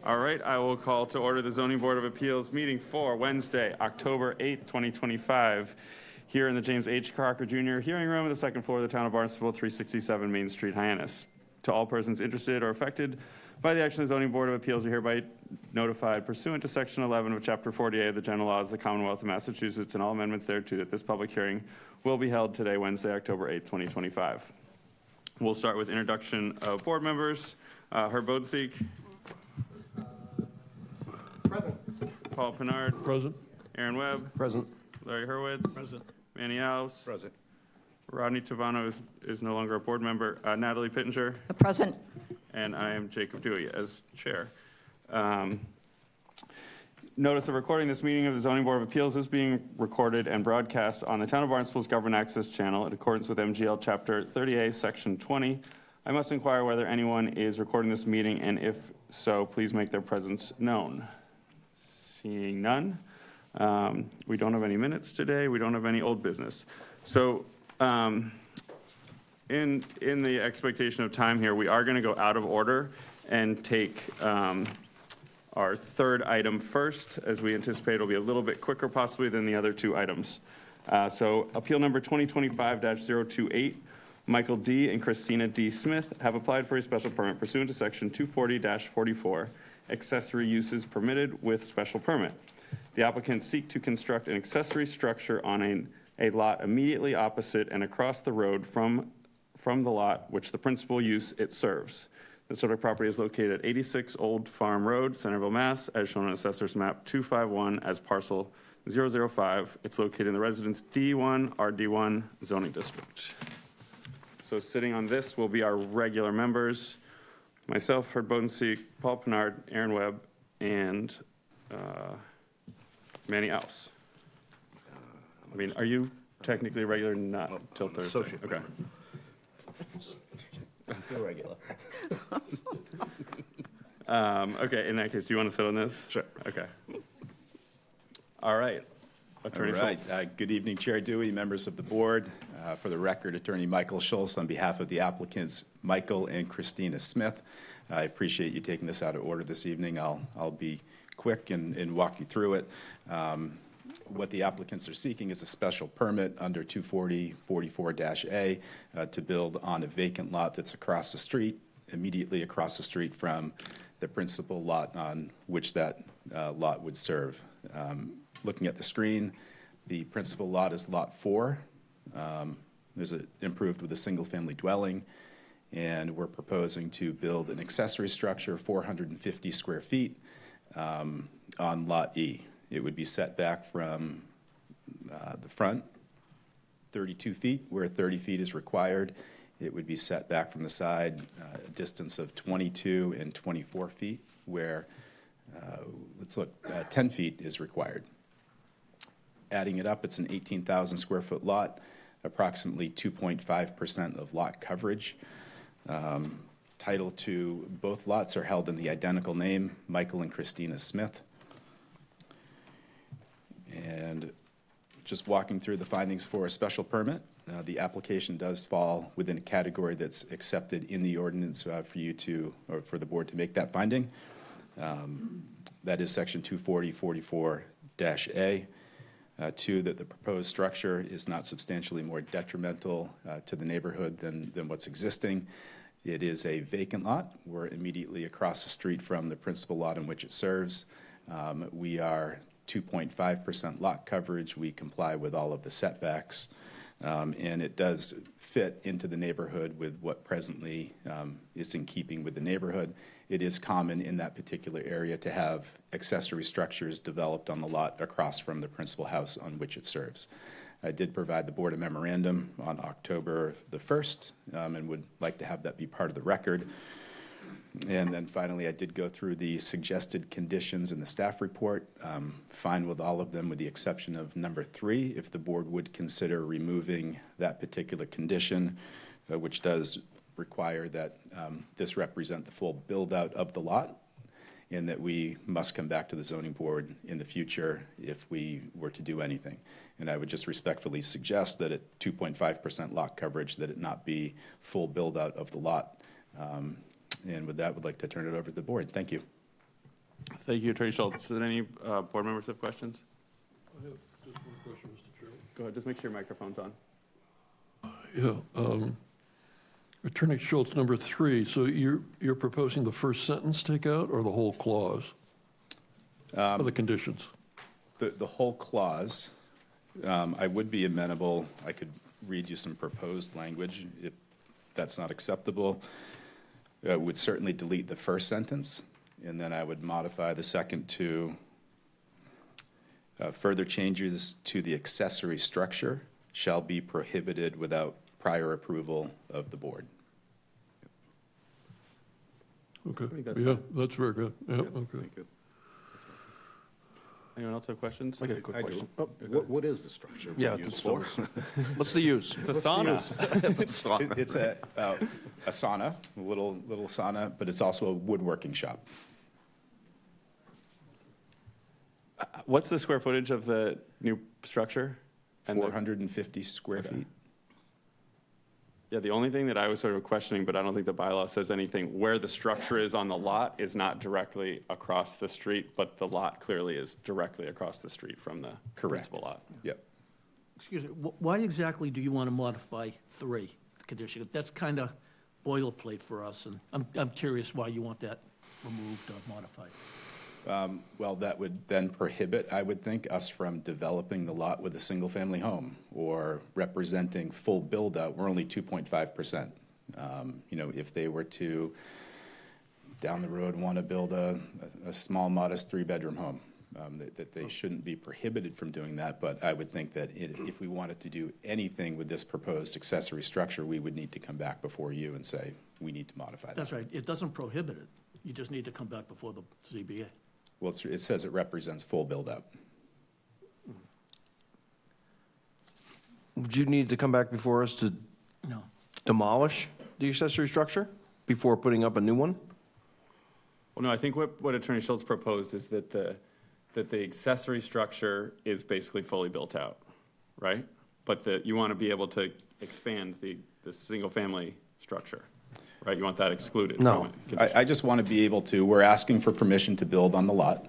All right, I will call to order the Zoning Board of Appeals meeting for Wednesday, October 8th, 2025, here in the James H. Crocker Jr. hearing room on the second floor of the town of Barnstable, 367 Main Street, Hyannis. To all persons interested or affected by the action of the Zoning Board of Appeals are hereby notified pursuant to Section 11 of Chapter 48 of the General Laws of the Commonwealth of Massachusetts and all amendments thereto that this public hearing will be held today, Wednesday, October 8th, 2025. We'll start with introduction of board members. Herb Bodenseek. Present. Paul Pinard. Present. Aaron Webb. Present. Larry Hurwitz. Present. Manny Alves. Present. Rodney Tavano is no longer a board member. Natalie Pittenger. Present. And I am Jacob Dewey as chair. Notice of recording this meeting of the Zoning Board of Appeals is being recorded and broadcast on the Town of Barnstable's Government Access Channel in accordance with MGL Chapter 30A, Section 20. I must inquire whether anyone is recording this meeting, and if so, please make their presence known. Seeing none. We don't have any minutes today. We don't have any old business. So in the expectation of time here, we are going to go out of order and take our third item first, as we anticipate it'll be a little bit quicker possibly than the other two items. So appeal number 2025-028, Michael D. and Christina D. Smith have applied for a special permit pursuant to section 240-44, accessory uses permitted with special permit. The applicants seek to construct an accessory structure on a lot immediately opposite and across the road from the lot which the principal use it serves. The subject property is located at 86 Old Farm Road, Centerville, Mass, as shown on Assessor's Map 251 as parcel 005. It's located in the Residence D1, RD1 zoning district. So sitting on this will be our regular members, myself, Herb Bodenseek, Paul Pinard, Aaron Webb, and Manny Alves. I mean, are you technically regular? Not till Thursday. Associate. Okay. Still regular. Okay, in that case, do you want to sit on this? Sure. Okay. All right. Attorney Schultz. Good evening, Chair Dewey, members of the board. For the record, Attorney Michael Schultz on behalf of the applicants Michael and Christina Smith. I appreciate you taking this out of order this evening. I'll be quick and walk you through it. What the applicants are seeking is a special permit under 240-44-A to build on a vacant lot that's across the street, immediately across the street from the principal lot on which that lot would serve. Looking at the screen, the principal lot is lot 4. There's improved with a single-family dwelling, and we're proposing to build an accessory structure, 450 square feet, on lot E. It would be set back from the front 32 feet, where 30 feet is required. It would be set back from the side a distance of 22 and 24 feet, where, 10 feet is required. Adding it up, it's an 18,000 square foot lot, approximately 2.5% of lot coverage. Title to both lots are held in the identical name, Michael and Christina Smith. And just walking through the findings for a special permit, the application does fall within a category that's accepted in the ordinance for you to, or for the board to make that finding. That is section 240-44-A. 2, that the proposed structure is not substantially more detrimental to the neighborhood than what's existing. It is a vacant lot. We're immediately across the street from the principal lot in which it serves. We are 2.5% lot coverage. We comply with all of the setbacks, and it does fit into the neighborhood with what presently is in keeping with the neighborhood. It is common in that particular area to have accessory structures developed on the lot across from the principal house on which it serves. I did provide the board a memorandum on October the 1st and would like to have that be part of the record. And then finally, I did go through the suggested conditions in the staff report, fine with all of them with the exception of number 3, if the board would consider removing that particular condition, which does require that this represent the full build-out of the lot, and that we must come back to the zoning board in the future if we were to do anything. And I would just respectfully suggest that at 2.5% lot coverage, that it not be full build-out of the lot. And with that, would like to turn it over to the board. Thank you. Thank you, Attorney Schultz. Did any board members have questions? I have just one question, Mr. Chairman. Go ahead, just make sure your microphone's on. Yeah, Attorney Schultz, number 3, so you're proposing the first sentence take out or the whole clause? Or the conditions? The whole clause, I would be amenable, I could read you some proposed language. If that's not acceptable, I would certainly delete the first sentence, and then I would modify the second to further changes to the accessory structure shall be prohibited without prior approval of the board. Okay, think that's yeah, that's very good, yeah, okay. Anyone else have questions? I got a quick question. What is the structure? Yeah, used that's for? what's the use? It's a sauna. It's a sauna, a little sauna, but it's also a woodworking shop. What's the square footage of the new structure? And the- 450 square feet. Yeah, the only thing that I was sort of questioning, but I don't think the bylaw says anything, where the structure is on the lot is not directly across the street, but the lot clearly is directly across the street from the Correct. principal lot. Yep. Excuse me, why exactly do you want to modify 3, the condition? That's kind of boilerplate for us, and I'm curious why you want that removed or modified. Well, that would then prohibit, I would think, us from developing the lot with a single-family home or representing full build-out. We're only 2.5%. You know, if they were to, down the road, want to build a small, modest 3-bedroom home, that they shouldn't be prohibited from doing that. But I would think that if we wanted to do anything with this proposed accessory structure, we would need to come back before you and say, we need to modify that. That's right, it doesn't prohibit it. You just need to come back before the ZBA. Well, it says it represents full build-out. Would you need to come back before us to No. demolish the accessory structure before putting up a new one? Well, no, I think what Attorney Schultz proposed is that the accessory structure is basically fully built out, right? But you want to be able to expand the single-family structure, right? You want that excluded. No. I just want to be able to, we're asking for permission to build on the lot,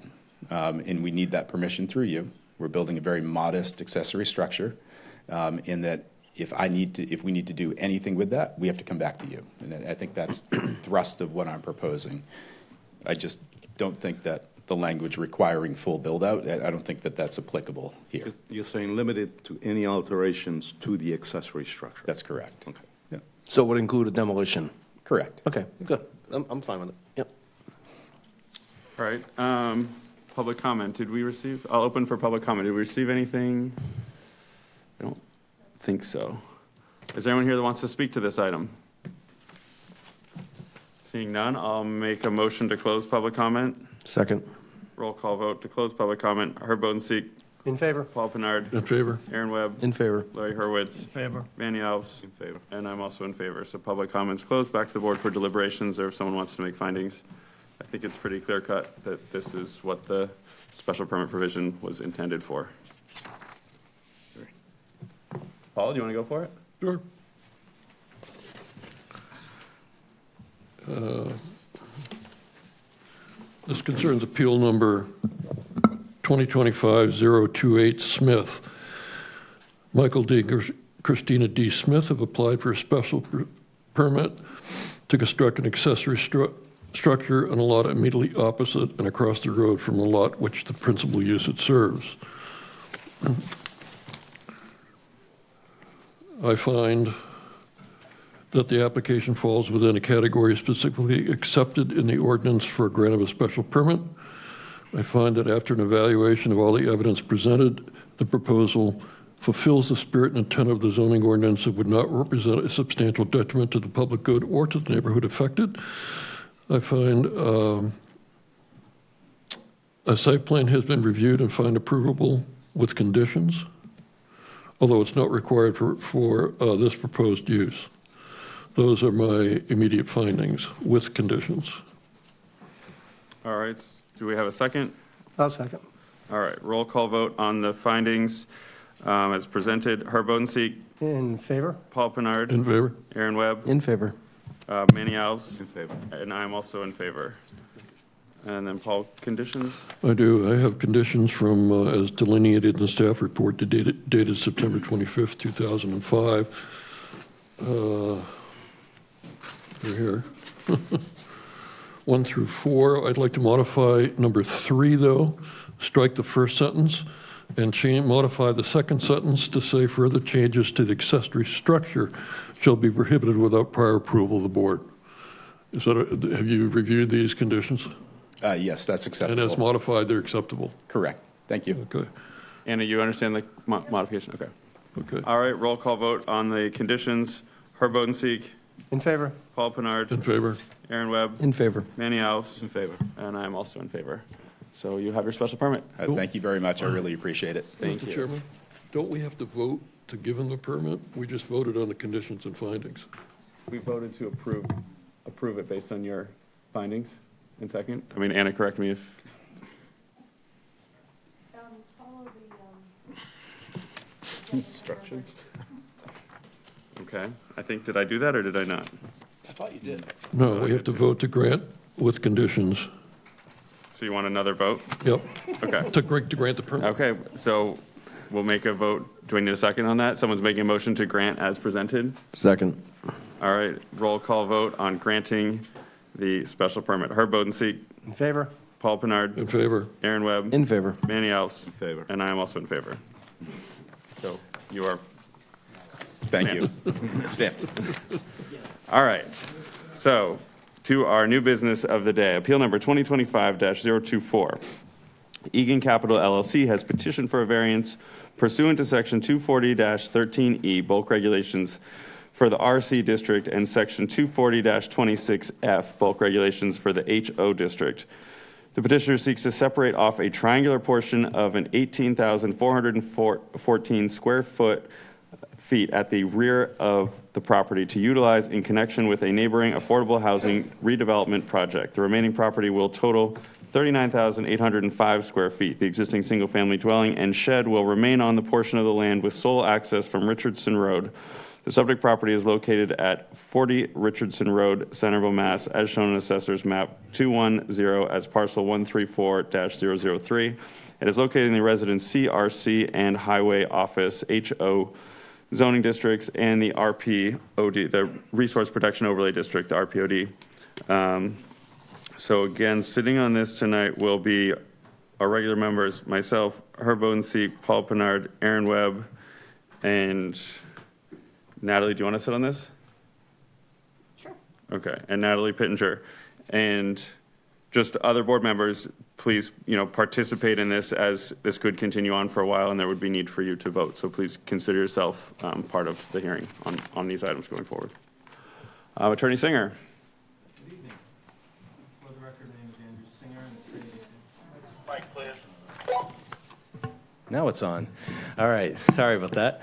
and we need that permission through you. We're building a very modest accessory structure, in that if we need to do anything with that, we have to come back to you. And I think that's the thrust of what I'm proposing. I just don't think that the language requiring full build-out, I don't think that that's applicable here. You're saying limited to any alterations to the accessory structure? That's correct. Okay. Yeah, So it would include a demolition? correct. Okay, good. I'm fine with it. Yep. All right, public comment, I'll open for public comment. Did we receive anything? I don't think so. Is there anyone here that wants to speak to this item? Seeing none, I'll make a motion to close public comment. Second. Roll call vote to close public comment. Herb Bodenseek, In favor? Paul Pinard, In favor? Aaron Webb, In favor. Larry Hurwitz, In favor? Manny Alves. In favor. And I'm also in favor. So public comments closed. Back to the board for deliberations, or if someone wants to make findings. I think it's pretty clear cut that this is what the special permit provision was intended for. Paul, do you want to go for it? Sure. This concerns appeal number 2025-028 Smith. Michael D. and Christina D. Smith have applied for a special permit to construct an accessory structure on a lot immediately opposite and across the road from the lot which the principal use it serves. I find that the application falls within a category specifically accepted in the ordinance for a grant of a special permit. I find that after an evaluation of all the evidence presented, the proposal fulfills the spirit and intent of the zoning ordinance. It would not represent a substantial detriment to the public good or to the neighborhood affected. I find a site plan has been reviewed and find approvable with conditions, although it's not required for this proposed use. Those are my immediate findings with conditions. All right, do we have a second? I'll second. All right, roll call vote on the findings as presented. Herb Bodenseek, In favor? Paul Pinard, In favor? Aaron Webb, In favor. Manny Alves. In favor. And I'm also in favor. And then Paul, conditions? I do. I have conditions from, as delineated in the staff report dated September 25th, 2005. They're here. 1 through 4. I'd like to modify number 3, though. Strike the first sentence and modify the second sentence to say further changes to the accessory structure shall be prohibited without prior approval of the board. Is that have you reviewed these conditions? Yes, that's And acceptable. as modified, they're acceptable? Correct. Thank you. Okay, Anna, you understand the modification? Okay. okay. All right, roll call vote on the conditions. Herb Bodenseek, In favor? Paul Pinard, In favor? Aaron Webb, In favor. Manny House. In favor. And I'm also in favor. So you have your special permit. Thank you very much. I really appreciate it. Thank Mr. you. Chairman, don't we have to vote to give him the permit? We just voted on the conditions and findings. We voted to approve it based on your findings in second. I mean, Anna, correct me if, Follow instructions. Okay, I think, did I do that or did I not? I thought you did. No, we have to vote to grant with conditions. So you want another vote? Yep, Okay. to grant the permit. Okay, so we'll make a vote. Do I need a second on that? Someone's making a motion to grant as presented? Second. All right, roll call vote on granting the special permit. Herb Bodenseek, In favor? Paul Pinard, In favor? Aaron Webb, In favor. Manny House. In favor. And I am also in favor. So you are, Thank you. Stamped. all right. So to our new business of the day, appeal number 2025-024. Egan Capital LLC has petitioned for a variance pursuant to section 240-13E bulk regulations for the RC district and section 240-26F bulk regulations for the HO district. The petitioner seeks to separate off a triangular portion of an 18,414 square feet at the rear of the property to utilize in connection with a neighboring affordable housing redevelopment project. The remaining property will total 39,805 square feet. The existing single-family dwelling and shed will remain on the portion of the land with sole access from Richardson Road. The subject property is located at 40 Richardson Road, Centerville, Mass., as shown in Assessor's Map 210 as parcel 134-003. It is located in the Residence CRC and Highway Office HO zoning districts and the RPOD, the Resource Protection Overlay District, the RPOD. So again, sitting on this tonight will be our regular members, myself, Herb Bodenseek, Paul Pinard, Aaron Webb, and Natalie, do you want to sit on this? Sure. Okay, and Natalie Pittenger. And just other board members, please, participate in this as this could continue on for a while and there would be need for you to vote. So please consider yourself part of the hearing on these items going forward. Attorney Singer. Good evening. For the record, my name is Andrew Singer. Now it's on. All right, sorry about that.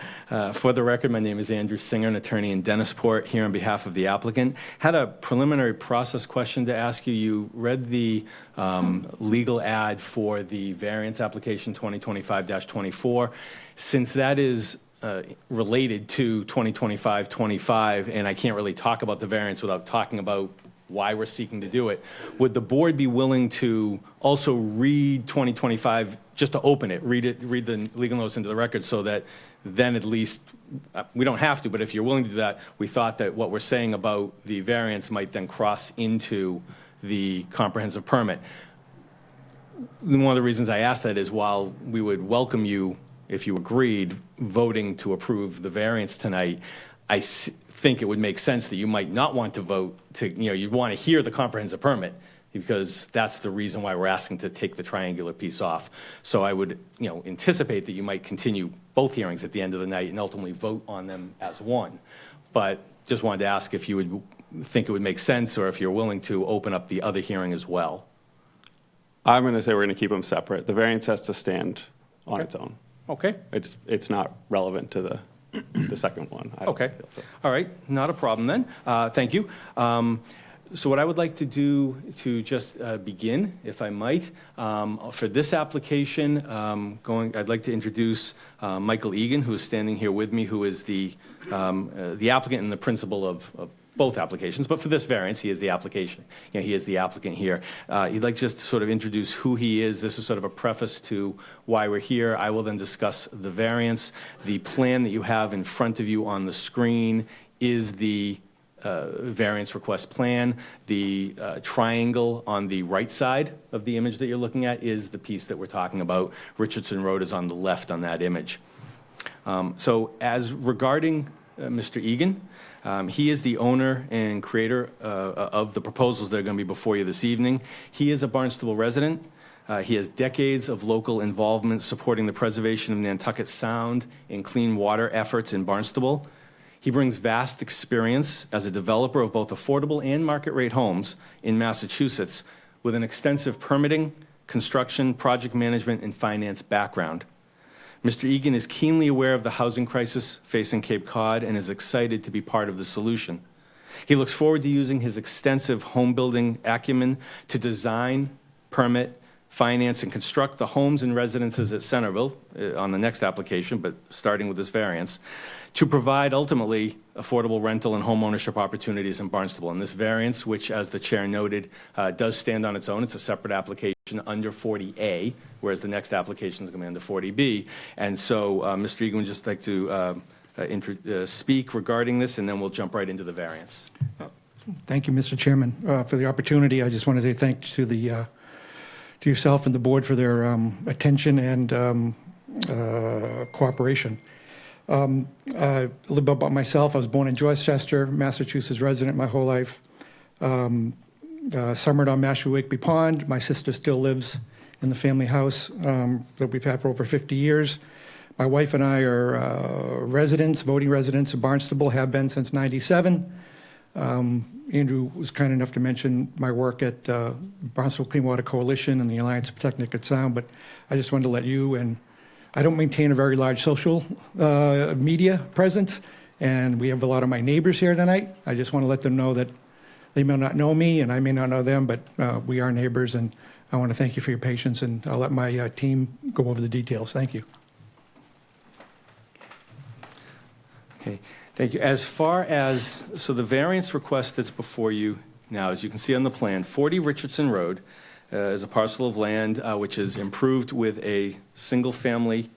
For the record, my name is Andrew Singer, an attorney in Dennisport, here on behalf of the applicant. Had a preliminary process question to ask you. You read the legal ad for the variance application 2025-24. Since that is related to 2025-25, and I can't really talk about the variance without talking about why we're seeking to do it, would the board be willing to also read 2025, just to open it, read the legal notice into the record so that then at least, we don't have to, but if you're willing to do that, we thought that what we're saying about the variance might then cross into the comprehensive permit. One of the reasons I asked that is while we would welcome you, if you agreed, voting to approve the variance tonight, I think it would make sense that you might not want to vote to, you'd want to hear the comprehensive permit because that's the reason why we're asking to take the triangular piece off. So I would, anticipate that you might continue both hearings at the end of the night and ultimately vote on them as one. But just wanted to ask if you would think it would make sense or if you're willing to open up the other hearing as well. I'm going to say we're going to keep them separate. The variance has to stand on its own. Okay. It's not relevant to the second one. I don't Okay. feel so. All right, not a problem then. Thank you. So what I would like to do to just begin, if I might, for this application, I'd like to introduce Michael Egan, who is standing here with me, who is the applicant and the principal of both applications. But for this variance, he is the application. He is the applicant here. He'd like just to sort of introduce who he is. This is sort of a preface to why we're here. I will then discuss the variance. The plan that you have in front of you on the screen is the variance request plan. The triangle on the right side of the image that you're looking at is the piece that we're talking about. Richardson Road is on the left on that image. So as regarding Mr. Egan, he is the owner and creator of the proposals that are going to be before you this evening. He is a Barnstable resident. He has decades of local involvement supporting the preservation of Nantucket Sound and clean water efforts in Barnstable. He brings vast experience as a developer of both affordable and market-rate homes in Massachusetts with an extensive permitting, construction, project management, and finance background. Mr. Egan is keenly aware of the housing crisis facing Cape Cod and is excited to be part of the solution. He looks forward to using his extensive home-building acumen to design, permit, finance, and construct the homes and residences at Centerville on the next application, but starting with this variance, to provide ultimately affordable rental and home ownership opportunities in Barnstable. And this variance, which, as the chair noted, does stand on its own. It's a separate application under 40A, whereas the next application is going to be under 40B. And so Mr. Egan would just like to speak regarding this, and then we'll jump right into the variance. Thank you, Mr. Chairman, for the opportunity. I just want to say thank you to yourself and the board for their attention and cooperation. A little bit about myself. I was born in Dorchester, Massachusetts resident my whole life. Summered on Mashpee Wakeby Pond. My sister still lives in the family house that we've had for over 50 years. My wife and I are voting residents of Barnstable, have been since '97. Andrew was kind enough to mention my work at Barnstable Clean Water Coalition and the Alliance to Protect Nantucket Sound, but I just wanted to let you, and I don't maintain a very large social media presence, and we have a lot of my neighbors here tonight. I just want to let them know that they may not know me and I may not know them, but we are neighbors, and I want to thank you for your patience, and I'll let my team go over the details. Thank you. Okay, thank you. As far as, so the variance request that's before you now, as you can see on the plan, 40 Richardson Road is a parcel of land which is improved with a single-family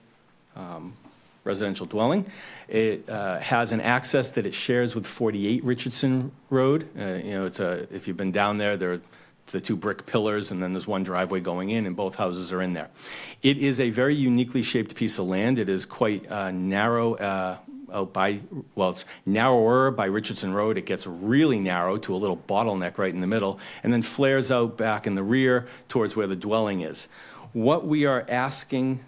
residential dwelling. It has an access that it shares with 48 Richardson Road. If you've been down there, there are the two brick pillars, and then there's one driveway going in, and both houses are in there. It is a very uniquely shaped piece of land. It is quite narrow it's narrower by Richardson Road. It gets really narrow to a little bottleneck right in the middle, and then flares out back in the rear towards where the dwelling is. What we are asking,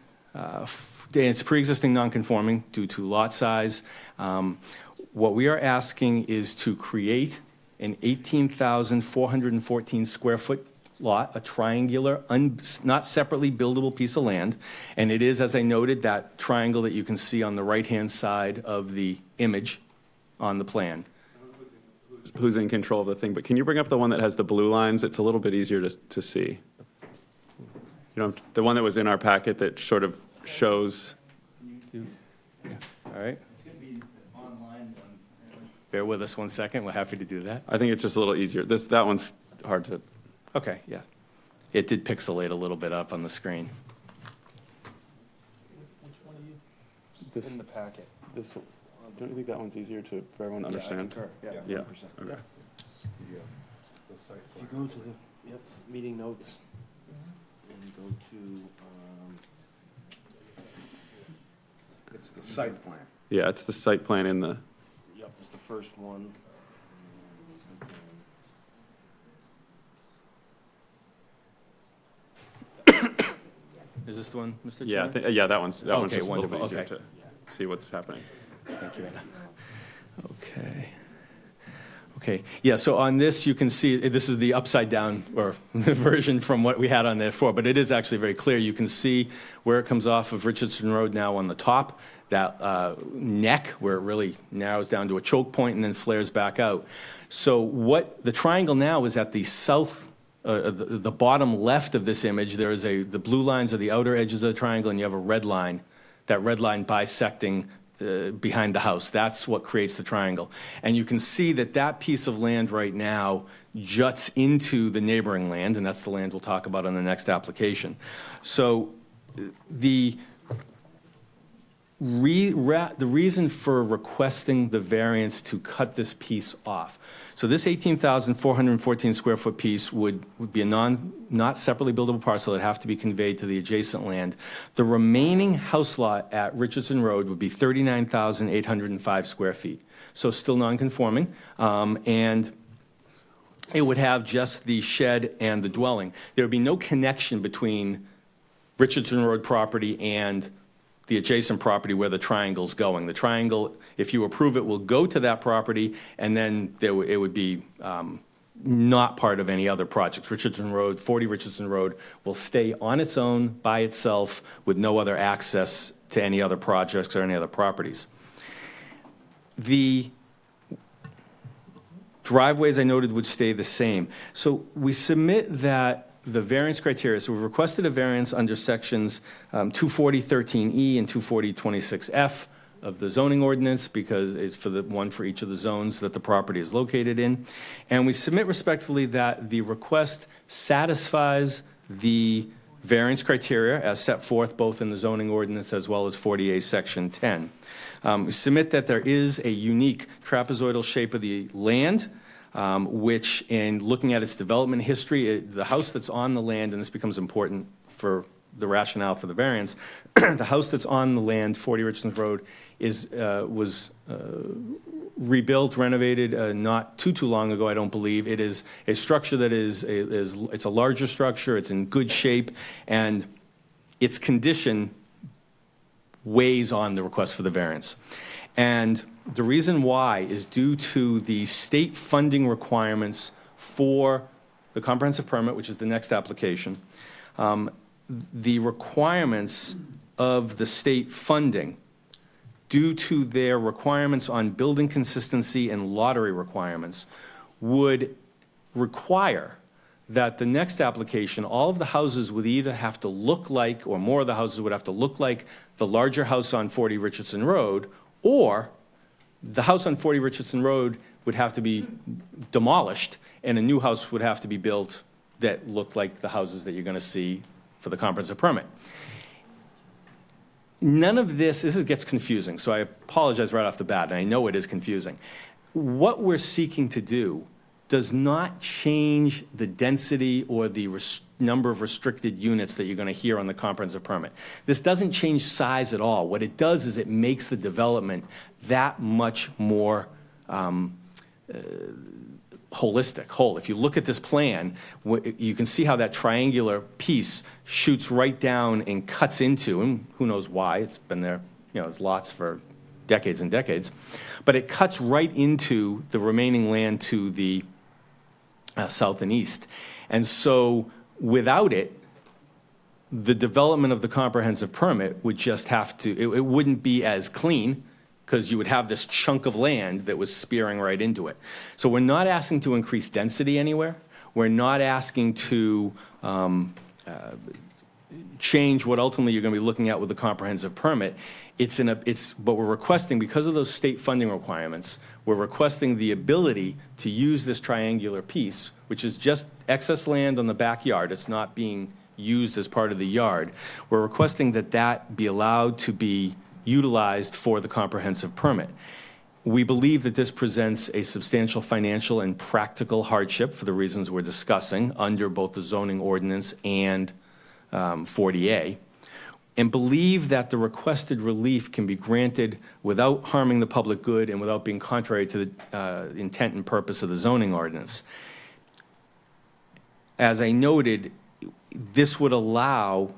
it's pre-existing non-conforming due to lot size. What we are asking is to create an 18,414 square foot lot, a triangular, not separately buildable piece of land. And it is, as I noted, that triangle that you can see on the right-hand side of the image on the plan. Who's in control of the thing, but can you bring up the one that has the blue lines? It's a little bit easier to see. The one that was in our packet that sort of shows. All right. It's going to be online. Bear with us 1 second. We're happy to do that. I think it's just a little easier. That one's hard to. Okay, yeah. It did pixelate a little bit up on the screen. Which one are you? In the packet. Don't you think that one's easier for everyone to understand? Yeah. Okay. If you go to the meeting notes and you go to It's the site plan. Yeah, it's the site plan in the. it's the first one. Is this the one, Mr. Chairman? Yeah, that one's Okay, just a little wonderful. bit easier Okay. to see what's happening. Thank you. Okay. Okay, yeah, so on this, you can see, this is the upside down, or version from what we had on there before, but it is actually very clear. You can see where it comes off of Richardson Road now on the top, that neck where it really narrows down to a choke point and then flares back out. So what, the triangle now is at the south, the bottom left of this image. There is the blue lines are the outer edges of the triangle, and you have a red line, that red line bisecting behind the house. That's what creates the triangle. And you can see that that piece of land right now juts into the neighboring land, and that's the land we'll talk about on the next application. So the reason for requesting the variance to cut this piece off. So this 18,414 square foot piece would be a not separately buildable parcel. It'd have to be conveyed to the adjacent land. The remaining house lot at Richardson Road would be 39,805 square feet. So still non-conforming, and it would have just the shed and the dwelling. There would be no connection between Richardson Road property and the adjacent property where the triangle's going. The triangle, if you approve it, will go to that property, and then it would be not part of any other projects. Richardson Road, 40 Richardson Road, will stay on its own, by itself, with no other access to any other projects or any other properties. The driveways I noted would stay the same. So we submit that the variance criteria, so we've requested a variance under sections 240.13E and 240.26F of the zoning ordinance, because it's for the one for each of the zones that the property is located in. And we submit respectfully that the request satisfies the variance criteria as set forth both in the zoning ordinance as well as 40A section 10. We submit that there is a unique trapezoidal shape of the land, which, in looking at its development history, the house that's on the land, and this becomes important for the rationale for the variance, the house that's on the land, 40 Richlands Road, was rebuilt, renovated not too long ago, I don't believe. It is a structure that it's a larger structure, it's in good shape, and its condition weighs on the request for the variance. And the reason why is due to the state funding requirements for the comprehensive permit, which is the next application. The requirements of the state funding, due to their requirements on building consistency and lottery requirements, would require that the next application, all of the houses would either have to look like, or more of the houses would have to look like the larger house on 40 Richardson Road, or the house on 40 Richardson Road would have to be demolished, and a new house would have to be built that looked like the houses that you're going to see for the comprehensive permit. None of this gets confusing, so I apologize right off the bat, and I know it is confusing. What we're seeking to do does not change the density or the number of restricted units that you're going to hear on the comprehensive permit. This doesn't change size at all. What it does is it makes the development that much more holistic, whole. If you look at this plan, you can see how that triangular piece shoots right down and cuts into, and who knows why, it's been there, it's lots for decades and decades, but it cuts right into the remaining land to the south and east. And so without it, the development of the comprehensive permit would just have to, it wouldn't be as clean, because you would have this chunk of land that was spearing right into it. So we're not asking to increase density anywhere. We're not asking to change what ultimately you're going to be looking at with the comprehensive permit. But we're requesting, because of those state funding requirements, we're requesting the ability to use this triangular piece, which is just excess land on the backyard. It's not being used as part of the yard. We're requesting that that be allowed to be utilized for the comprehensive permit. We believe that this presents a substantial financial and practical hardship for the reasons we're discussing under both the zoning ordinance and 40A, and believe that the requested relief can be granted without harming the public good and without being contrary to the intent and purpose of the zoning ordinance. As I noted, this would allow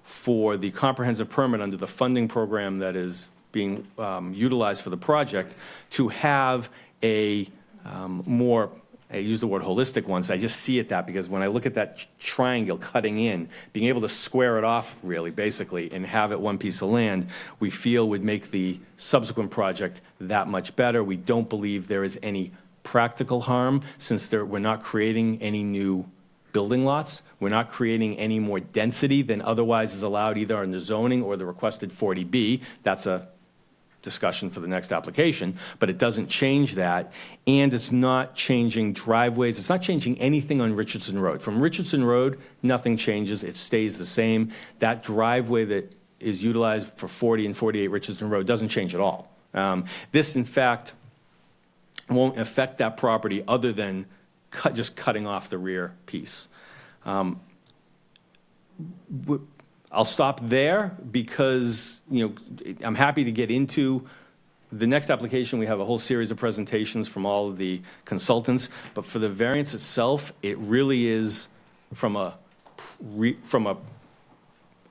for the comprehensive permit under the funding program that is being utilized for the project to have a more, I use the word holistic ones, I just see it that because when I look at that triangle cutting in, being able to square it off really, basically, and have it one piece of land, we feel would make the subsequent project that much better. We don't believe there is any practical harm since we're not creating any new building lots. We're not creating any more density than otherwise is allowed either in the zoning or the requested 40B. That's a discussion for the next application, but it doesn't change that, and it's not changing driveways. It's not changing anything on Richardson Road. From Richardson Road, nothing changes. It stays the same. That driveway that is utilized for 40 and 48 Richardson Road doesn't change at all. This, in fact, won't affect that property other than just cutting off the rear piece. I'll stop there because, I'm happy to get into the next application. We have a whole series of presentations from all of the consultants, but for the variance itself, it really is from a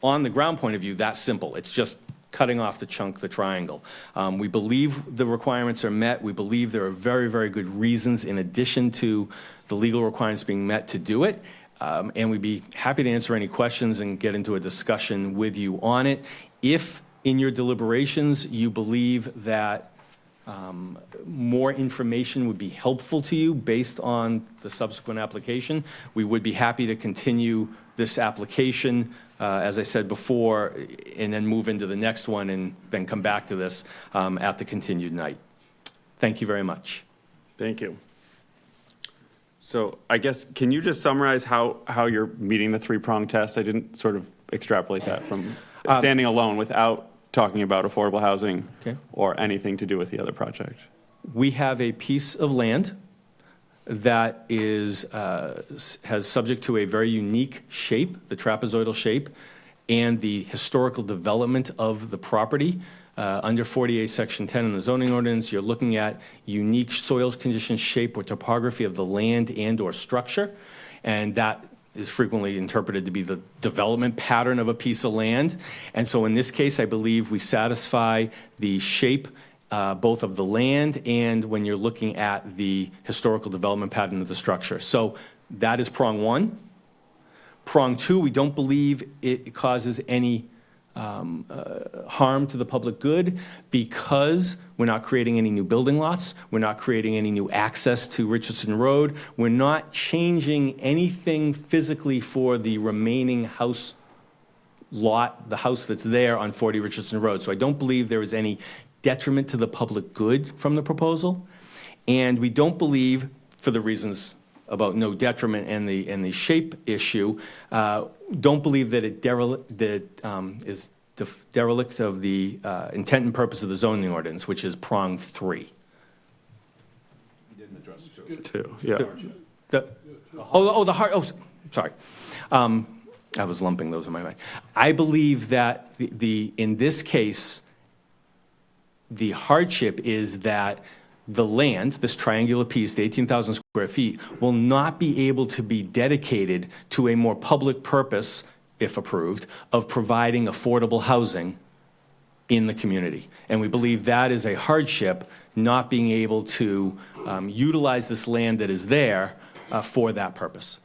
on-the-ground point of view, that simple. It's just cutting off the triangle. We believe the requirements are met. We believe there are very, very good reasons in addition to the legal requirements being met to do it. And we'd be happy to answer any questions and get into a discussion with you on it. If in your deliberations you believe that more information would be helpful to you based on the subsequent application, we would be happy to continue this application, as I said before, and then move into the next one and then come back to this at the continued night. Thank you very much. Thank you. So I guess, can you just summarize how you're meeting the three-prong test? I didn't sort of extrapolate that from standing alone without talking about affordable housing or anything to do with the other project. We have a piece of land that has subject to a very unique shape, the trapezoidal shape, and the historical development of the property. Under 48 Section 10 in the zoning ordinance, you're looking at unique soil condition, shape, or topography of the land and/or structure, and that is frequently interpreted to be the development pattern of a piece of land. And so in this case, I believe we satisfy the shape both of the land and when you're looking at the historical development pattern of the structure. So that is prong one. Prong two, we don't believe it causes any harm to the public good because we're not creating any new building lots. We're not creating any new access to Richardson Road. We're not changing anything physically for the remaining house lot, the house that's there on 40 Richardson Road. So I don't believe there is any detriment to the public good from the proposal. And we don't believe, for the reasons about no detriment and the shape issue, don't believe that it is derelict of the intent and purpose of the zoning ordinance, which is prong three. You didn't address Two, yeah. Sorry. I was lumping those in my mind. I believe that in this case, the hardship is that the land, this triangular piece, the 18,000 square feet, will not be able to be dedicated to a more public purpose, if approved, of providing affordable housing in the community. And we believe that is a hardship, not being able to utilize this land that is there for that purpose.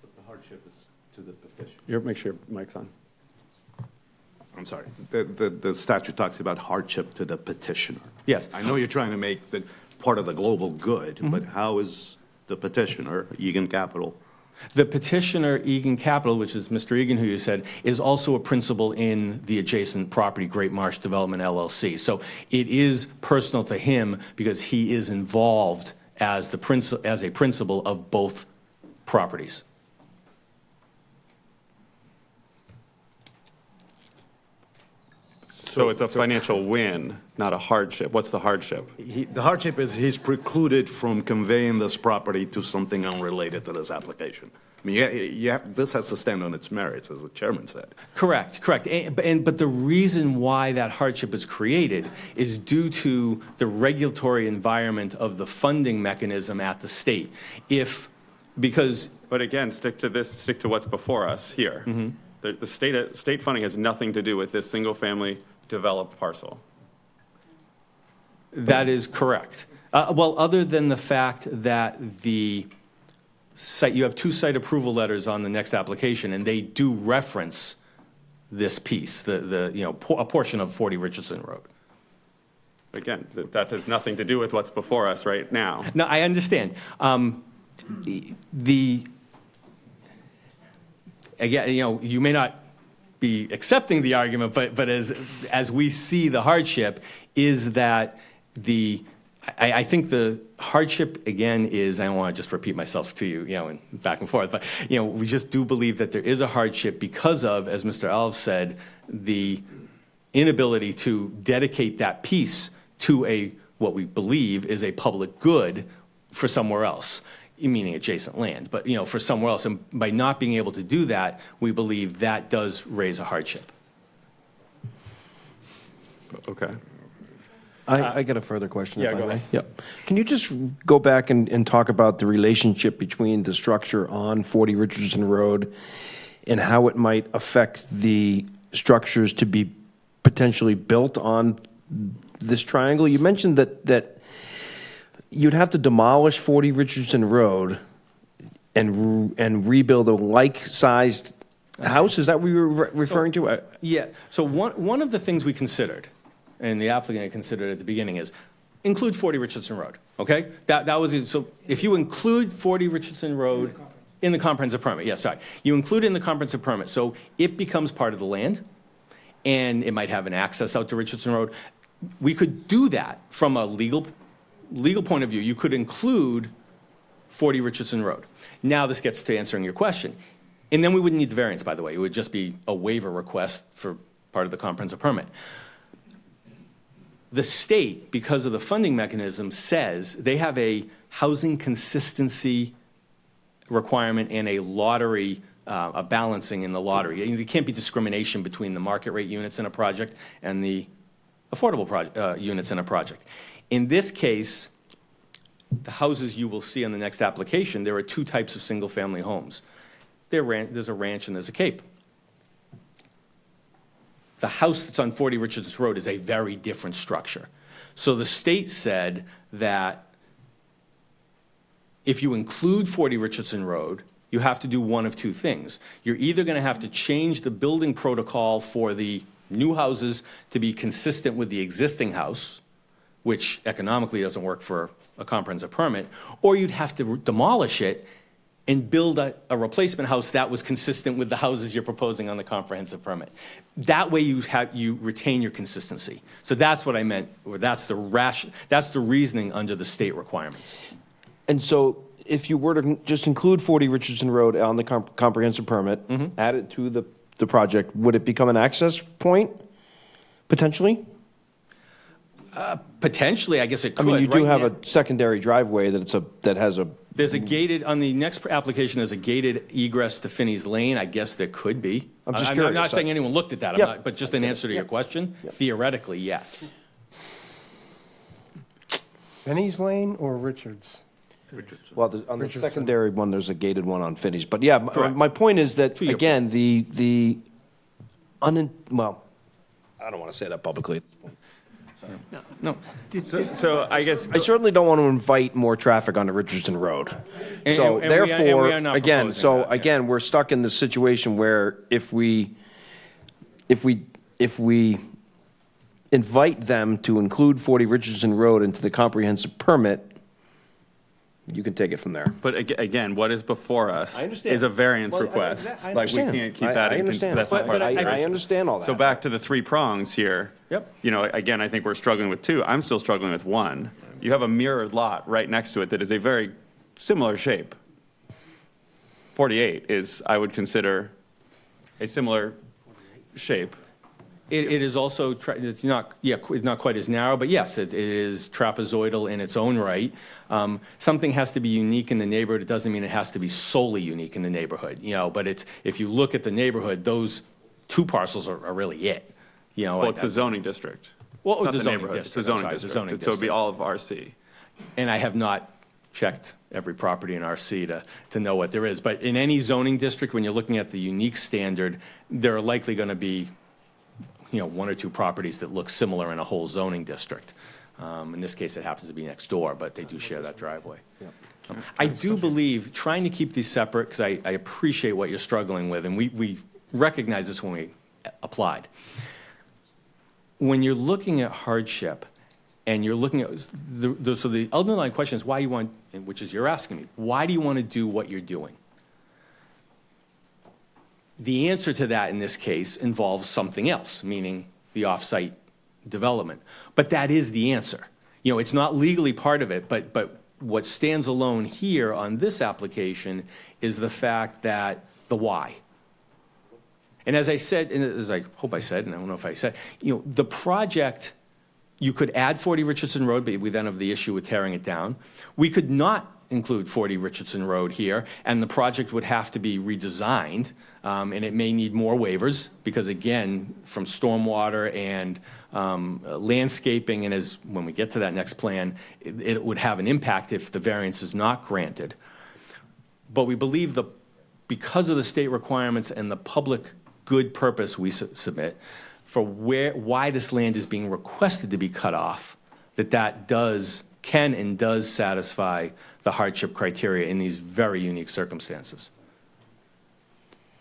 But the hardship is to the petition. Make sure your mic's on. I'm sorry. The statute talks about hardship to the petitioner. Yes. I know you're trying to make the part of the global good, but how is the petitioner, Egan Capital? The petitioner, Egan Capital, which is Mr. Egan, who you said, is also a principal in the adjacent property, Great Marsh Development LLC. So it is personal to him because he is involved as a principal of both properties. So it's a financial win, not a hardship. What's the hardship? The hardship is he's precluded from conveying this property to something unrelated to this application. I mean, this has to stand on its merits, as the chairman said. Correct. But the reason why that hardship is created is due to the regulatory environment of the funding mechanism at the state. But again, stick to what's before us here. Mm-hmm. The state funding has nothing to do with this single-family developed parcel. That is correct. Well, other than the fact that the site, you have two site approval letters on the next application, and they do reference this piece, a portion of 40 Richardson Road. Again, that has nothing to do with what's before us right now. No, I understand. Again, you may not be accepting the argument, but as we see the hardship, is that I think the hardship, again, is, I don't want to just repeat myself to you, and back and forth, but, we just do believe that there is a hardship because of, as Mr. Alves said, the inability to dedicate that piece to what we believe is a public good for somewhere else, meaning adjacent land, but, for somewhere else. And by not being able to do that, we believe that does raise a hardship. Okay. I got a further question, if yeah, I go may. ahead. Yep. Can you just go back and talk about the relationship between the structure on 40 Richardson Road and how it might affect the structures to be potentially built on this triangle? You mentioned that you'd have to demolish 40 Richardson Road and rebuild a like-sized house? Is that what you were referring to? Yeah, so one of the things we considered, and the applicant considered at the beginning, is include 40 Richardson Road, okay? That was, so if you include 40 Richardson Road in the comprehensive permit, you include it in the comprehensive permit, so it becomes part of the land, and it might have an access out to Richardson Road. We could do that from a legal point of view. You could include 40 Richardson Road. Now this gets to answering your question. And then we wouldn't need the variance, by the way. It would just be a waiver request for part of the comprehensive permit. The state, because of the funding mechanism, says they have a housing consistency requirement and a lottery, a balancing in the lottery. There can't be discrimination between the market rate units in a project and the affordable units in a project. In this case, the houses you will see on the next application, there are two types of single-family homes. There's a ranch and there's a cape. The house that's on 40 Richardson Road is a very different structure. So the state said that if you include 40 Richardson Road, you have to do one of two things. You're either going to have to change the building protocol for the new houses to be consistent with the existing house, which economically doesn't work for a comprehensive permit, or you'd have to demolish it and build a replacement house that was consistent with the houses you're proposing on the comprehensive permit. That way you retain your consistency. So that's what I meant, or that's the reasoning under the state requirements. And so if you were to just include 40 Richardson Road on the comprehensive permit, add it to the project, would it become an access point, potentially? Potentially, I guess it could. I mean, you do Right have now- a secondary driveway that has a... There's a gated, on the next application, there's a gated egress to Finney's Lane. I guess there could be. I'm just I'm curious. not saying anyone looked at that, Yep. but just an answer to your question, theoretically, yes. Finney's Lane or Richards? Well, on the Richardson. secondary one, there's a gated one on Finney's. But yeah, Correct. my point is that, To your again, well, I don't want to say that publicly. No. So I guess, I certainly don't want to invite more traffic onto Richardson Road. And- So and we are- and we therefore, are not again, proposing so that, yeah. again, we're stuck in this situation where if we invite them to include 40 Richardson Road into the comprehensive permit, you can take it from there. but again, what is before us I understand. is a variance Well, request. I Like, we understand. can't keep I that in, understand. that's not part of I the variance. understand all that. So back to the three prongs here. Yep. Again, I think we're struggling with two. I'm still struggling with one. You have a mirrored lot right next to it that is a very similar shape. 48 is, I would consider, a similar shape. It is also, it's not quite as narrow, but yes, it is trapezoidal in its own right. Something has to be unique in the neighborhood. It doesn't mean it has to be solely unique in the neighborhood, but if you look at the neighborhood, those two parcels are really it. Well, it's the zoning district. Well, It's not the the zoning neighborhood, it's the district, I'm zoning sorry, the zoning district. So it'd be district. all of RC. And I have not checked every property in RC to know what there is. But in any zoning district, when you're looking at the unique standard, there are likely going to be, one or two properties that look similar in a whole zoning district. In this case, it happens to be next door, but they do share that driveway. I do believe, trying to keep these separate, because I appreciate what you're struggling with, and we recognized this when we applied. When you're looking at hardship, and you're looking at, so the underlying question is why you want, which is you're asking me, why do you want to do what you're doing? The answer to that in this case involves something else, meaning the off-site development. But that is the answer. You know, it's not legally part of it, but what stands alone here on this application is the fact that the why. And as I said, and as I hope I said, and I don't know if I said, you know, the project, you could add 40 Richardson Road, but we then have the issue with tearing it down. We could not include 40 Richardson Road here, and the project would have to be redesigned, and it may need more waivers, because again, from stormwater and landscaping, and as when we get to that next plan, it would have an impact if the variance is not granted. But we believe because of the state requirements and the public good purpose we submit, for why this land is being requested to be cut off, that can and does satisfy the hardship criteria in these very unique circumstances.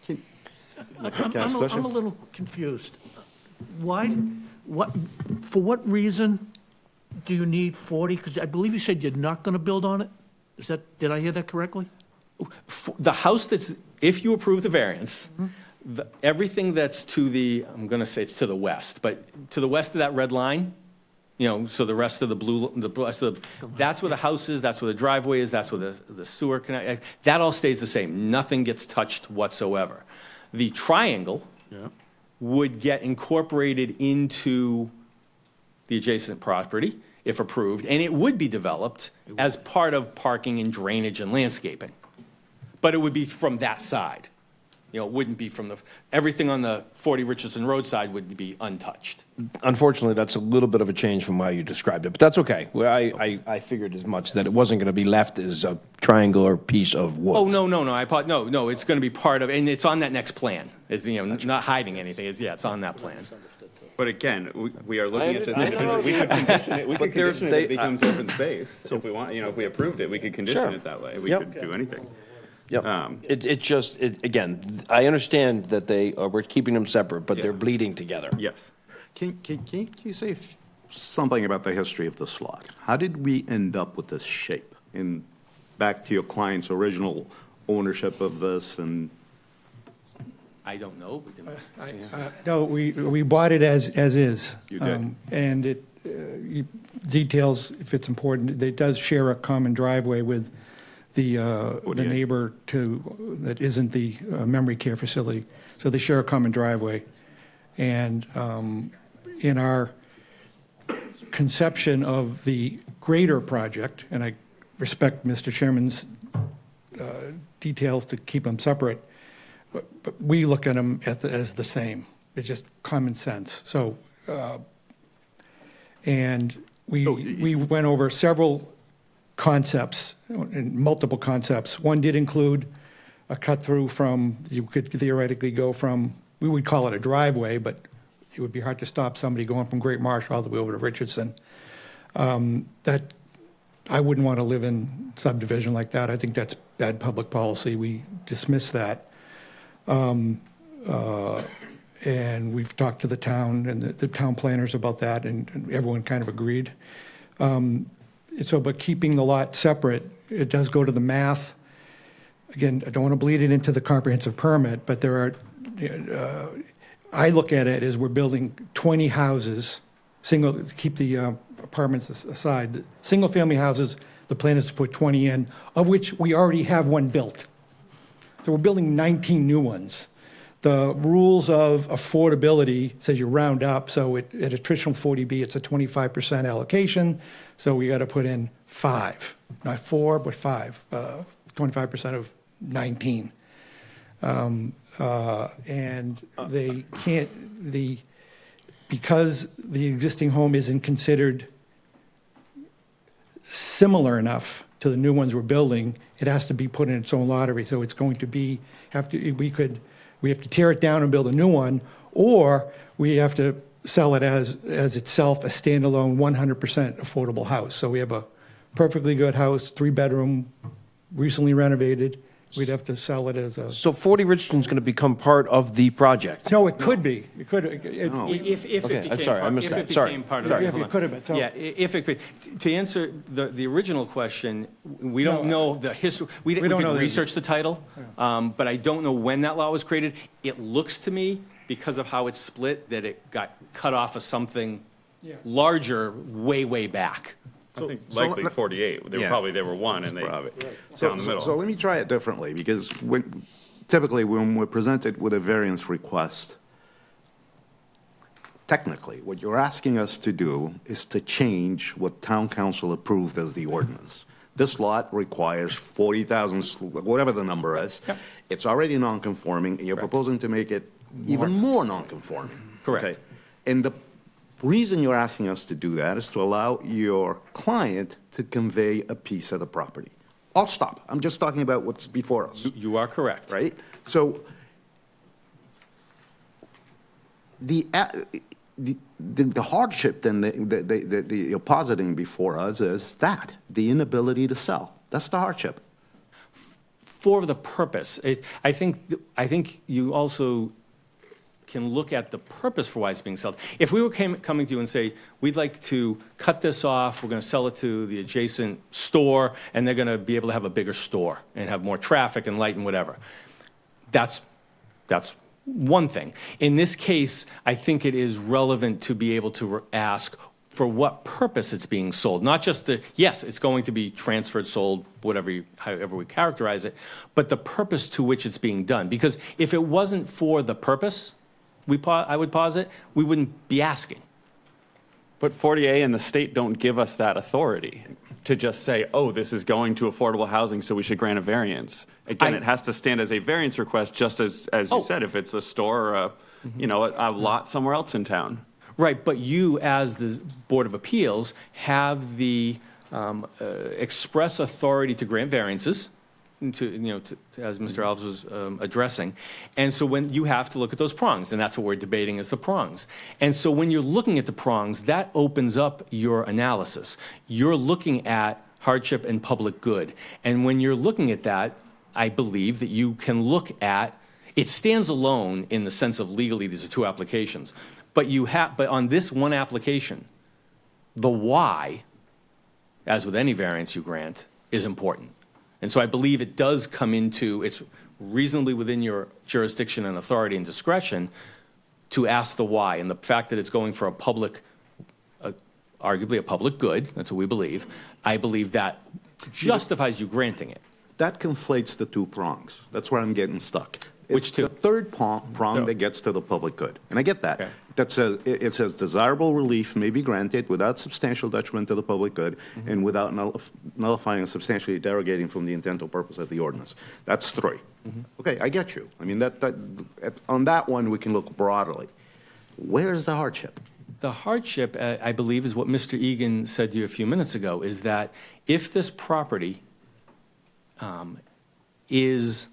I'm a little confused. For what reason do you need 40? Because I believe you said you're not going to build on it? Did I hear that correctly? The house if you approve the variance, everything that's I'm going to say it's to the west, but to the west of that red line, you know, so the rest of that's where the house is, that's where the driveway is, that's where the sewer connect, that all stays the same. Nothing gets touched whatsoever. The triangle would get incorporated into the adjacent property if approved, and it would be developed as part of parking and drainage and landscaping. But it would be from that side. You know, it wouldn't be from everything on the 40 Richardson Road side would be untouched. Unfortunately, that's a little bit of a change from how you described it, but that's okay. Well, I figured as much, that it wasn't going to be left as a triangular piece of woods. Oh, no, it's going to be part of, and it's on that next plan. It's, you know, not hiding anything. It's on that plan. But again, we are looking at this, I know. we could condition it, But that it becomes open space. So if we want, you know, if we approved it, we could condition Sure. it that way. We Yep. could do anything. Yep. Again, I understand that we're keeping them separate, but they're bleeding together. Yes. Can you say something about the history of this lot? How did we end up with this shape? And back to your client's original ownership of this, and I don't know. No, we bought it as is. You did. And it details, if it's important, it does share a common driveway with the neighbor that isn't the memory care facility. So they share a common driveway. And in our conception of the greater project, and I respect Mr. Chairman's details to keep them separate, but we look at them as the same. It's just common sense. So, and we went over several concepts, multiple concepts. One did include a cut-through you could theoretically go from, we would call it a driveway, but it would be hard to stop somebody going from Great Marsh all the way over to Richardson. That, I wouldn't want to live in subdivision like that. I think that's bad public policy. We dismiss that. And we've talked to the town and the town planners about that, and everyone kind of agreed. But keeping the lot separate, it does go to the math. Again, I don't want to bleed it into the comprehensive permit, but I look at it as we're building 20 houses, keep the apartments aside. Single-family houses, the plan is to put 20 in, of which we already have one built. So we're building 19 new ones. The rules of affordability says you round up, so at a traditional 40B, it's a 25% allocation, so we got to put in 5, not 4, but 5, 25% of 19. And they can't, because the existing home isn't considered similar enough to the new ones we're building, it has to be put in its own lottery, so it's going to be, we have to tear it down and build a new one, or we have to sell it as itself, a standalone 100% affordable house. So we have a perfectly good house, 3-bedroom, recently renovated. We'd have to sell it as a, So 40 Richardson's going to become part of the project? no, it could be. It could, If Okay, it I'm became sorry, I part- missed if that. it Sorry. became part of Sorry. it, If hold it on. could have been, so- Yeah, if it could, to answer the original question, we don't know the history, we don't know could the- research the title, but I don't know when that law was created. It looks to me, because of how it's split, that it got cut off of something larger way, way back. I think likely 48. They were one, and they down the middle. So let me try it differently, because typically when we're presented with a variance request, technically, what you're asking us to do is to change what town council approved as the ordinance. This lot requires 40,000, whatever the number is. It's already non-conforming, and you're proposing to make it even more non-conforming. Correct. Okay? And the reason you're asking us to do that is to allow your client to convey a piece of the property. I'll stop. I'm just talking about what's before us, You are correct. right? So the hardship then that you're positing before us is that, the inability to sell. That's the hardship. For the purpose. I think you also can look at the purpose for why it's being sold. If we were coming to you and say, we'd like to cut this off, we're going to sell it to the adjacent store, and they're going to be able to have a bigger store and have more traffic and light and whatever. That's one thing. In this case, I think it is relevant to be able to ask for what purpose it's being sold. Not just yes, it's going to be transferred, sold, however we characterize it, but the purpose to which it's being done. Because if it wasn't for the purpose, I would posit, we wouldn't be asking. But 40A and the state don't give us that authority to just say, oh, this is going to affordable housing, so we should grant a variance. Again, it has to stand as a variance request, just as you said, if it's a store or a lot somewhere else in town. Right, but you, as the Board of Appeals, have the express authority to grant variances, as Mr. Alves was addressing. And so when you have to look at those prongs, and that's what we're debating is the prongs. And so when you're looking at the prongs, that opens up your analysis. You're looking at hardship and public good. And when you're looking at that, I believe that you can look at, it stands alone in the sense of legally these are two applications. But on this one application, the why, as with any variance you grant, is important. And so I believe it does come into, it's reasonably within your jurisdiction and authority and discretion to ask the why. And the fact that it's going for arguably a public good, that's what we believe, I believe that justifies you granting it. That conflates the two prongs. That's where I'm getting stuck. Which two? It's the third prong that gets to the public good. And I get that. Okay. It says desirable relief may be granted without substantial detriment to the public good and without nullifying or substantially derogating from the intent or purpose of the ordinance. That's 3. Okay, I get you. I mean, on that one, we can look broadly. Where is the hardship? The hardship, I believe, is what Mr. Egan said to you a few minutes ago, is that if this property is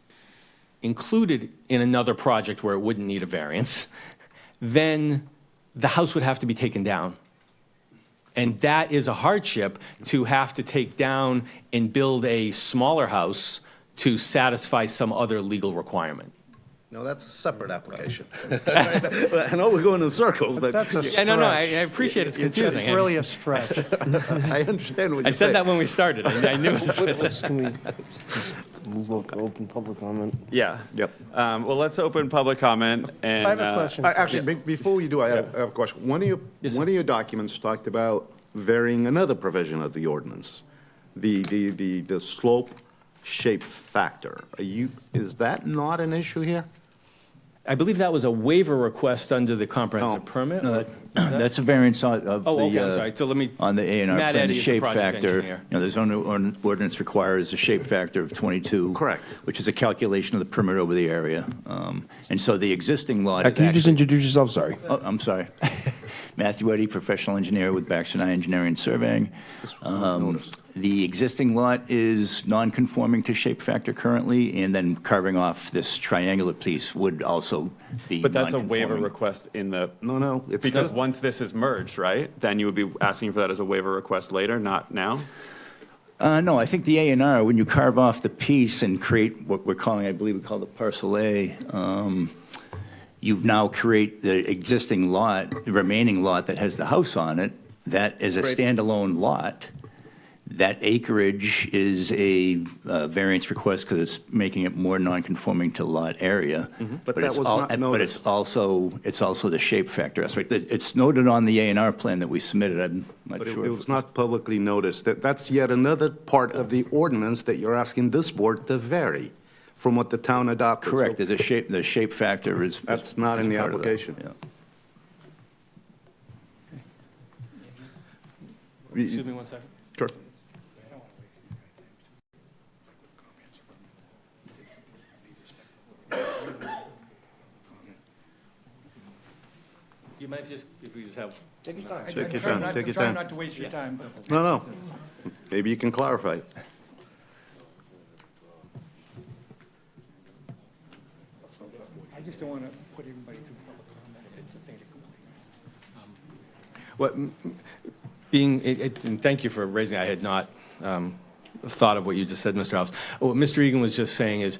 included in another project where it wouldn't need a variance, then the house would have to be taken down. And that is a hardship to have to take down and build a smaller house to satisfy some other legal requirement. No, that's a separate application. I know we're going in circles, but That's a stretch. No, I appreciate it's confusing. It's really a stretch. I understand what I you're saying. said that when we started. I knew it was Can we just move on to open public comment? Yeah. Yep. Well, let's open public comment. And, I have a question. Actually, before we do, I have a question. One of your documents talked about varying another provision of the ordinance, the slope shape factor. Is that not an issue here? I believe that was a waiver request under the comprehensive permit. No, that's a variance of the, Oh, okay, I'm sorry. So let me. on the A&R Matt plan, Eddy the is the shape project factor. engineer. There's no ordinance requires a shape factor of 22. Correct. Which is a calculation of the perimeter over the area. And so the existing lot is Can you just actually- introduce yourself? Sorry. Oh, I'm sorry. Matthew Eddy, professional engineer with Baxter and I Engineering and Surveying. The existing lot is non-conforming to shape factor currently, and then carving off this triangular piece would also be But that's a non-conforming. waiver request in the, No, it's because just, once this is merged, right, then you would be asking for that as a waiver request later, not now? No, I think the A&R, when you carve off the piece and create what we're calling, I believe we call it parcel A, you've now create the existing lot, the remaining lot that has the house on it, that is a Great. standalone lot. That acreage is a variance request because it's making it more non-conforming to lot area. But that it's was not But noticed. it's also the shape factor aspect. It's noted on the A&R plan that we submitted. I'm not but sure. it was not publicly noticed. That's yet another part of the ordinance that you're asking this board to vary from what the town adopted. So Correct. The shape factor is. That's not in the part of that, application. yeah. Excuse me one second. Sure. You might just, if we just have. Take your time, take your time. not to waste your time. No. Maybe you can clarify. I just don't want to put everybody through public comment if it's a fait accompli. And thank you for raising, I had not thought of what you just said, Mr. House. What Mr. Egan was just saying is,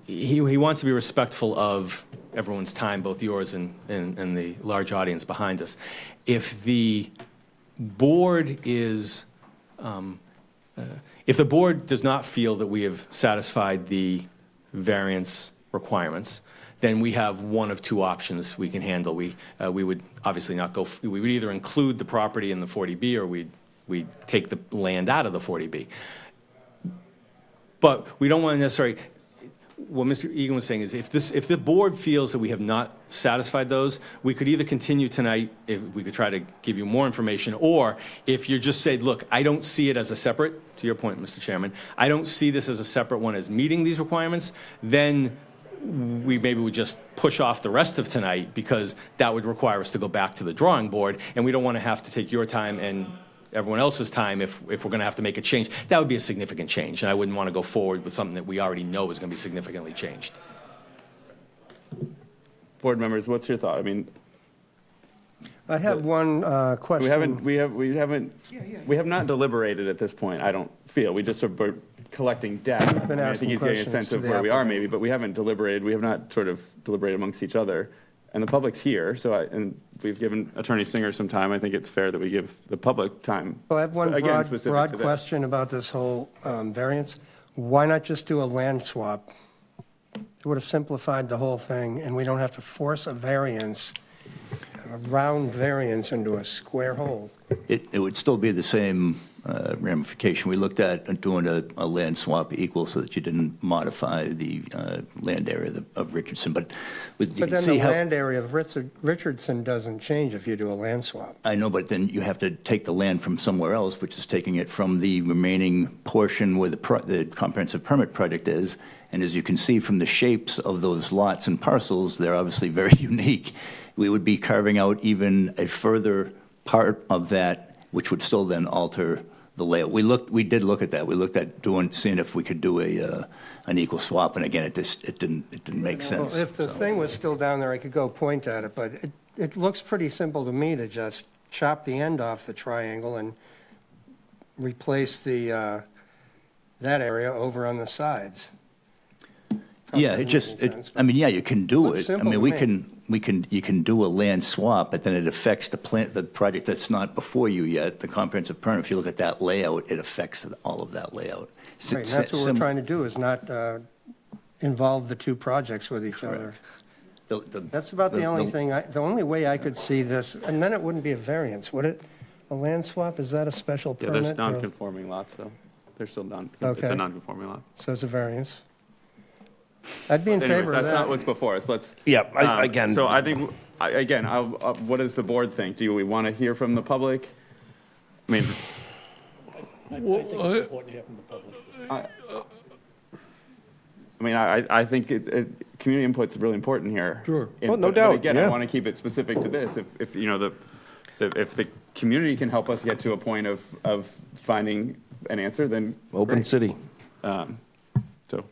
he wants to be respectful of everyone's time, both yours and the large audience behind us. If the board is, if the board does not feel that we have satisfied the variance requirements, then we have one of two options we can handle. We would obviously not go, we would either include the property in the 40B or we'd take the land out of the 40B. But we don't want to necessarily, what Mr. Egan was saying is if the board feels that we have not satisfied those, we could either continue tonight, if we could try to give you more information, or if you just said, look, I don't see it as a separate, to your point, Mr. Chairman, I don't see this as a separate one as meeting these requirements, then we maybe would just push off the rest of tonight because that would require us to go back to the drawing board, and we don't want to have to take your time and everyone else's time if we're going to have to make a change. That would be a significant change, and I wouldn't want to go forward with something that we already know is going to be significantly changed. Board members, what's your thought? I mean, I have one question. we have not deliberated at this point, I don't feel. We just sort of collecting data. I mean, I think he's getting a sense of where we are maybe, but we haven't deliberated. We have not sort of deliberated amongst each other. And the public's here, so and we've given Attorney Singer some time. I think it's fair that we give the public time. Well, I have one Again, broad, specific broad to this. question about this whole variance. Why not just do a land swap? It would have simplified the whole thing, and we don't have to force a variance, a round variance into a square hole. It would still be the same ramification. We looked at doing a land swap equal so that you didn't modify the land area of Richardson. But you But can then see the how, land area of Richardson doesn't change if you do a land swap. I know, but then you have to take the land from somewhere else, which is taking it from the remaining portion where the comprehensive permit project is. And as you can see from the shapes of those lots and parcels, they're obviously very unique. We would be carving out even a further part of that, which would still then alter the layout. We did look at that. We looked at seeing if we could do an equal swap, and again, it didn't make sense. Well, if the So- thing was still down there, I could go point at it, but it looks pretty simple to me to just chop the end off the triangle and replace that area over on the sides. Yeah, Probably doesn't make sense, I mean, yeah, you can do Looks it. I simple mean, to you can do a land swap, but then it affects the project that's not before you yet, the comprehensive permit. If you look at that layout, it affects all of that layout. Right, and that's what we're trying to do, is not involve the two projects with each other. That's about the only thing, the only way I could see this, and then it wouldn't be a variance, would it? A land swap, is that a special Yeah, permit? there's or- non-conforming lots, though. They're still it's Okay. a non-conforming lot. So it's a variance? I'd be in Anyways, favor of that's not that. what's before us. Let's. Yeah, again. So I think, again, what does the board think? Do we want to hear from the public? I mean, I think it's important to hear from the public. mean, I think community input's really important here. Sure. Well, no But doubt, again, I yeah. want to keep it specific to this. If you know, if the community can help us get to a point of finding an answer, then Open great. city. So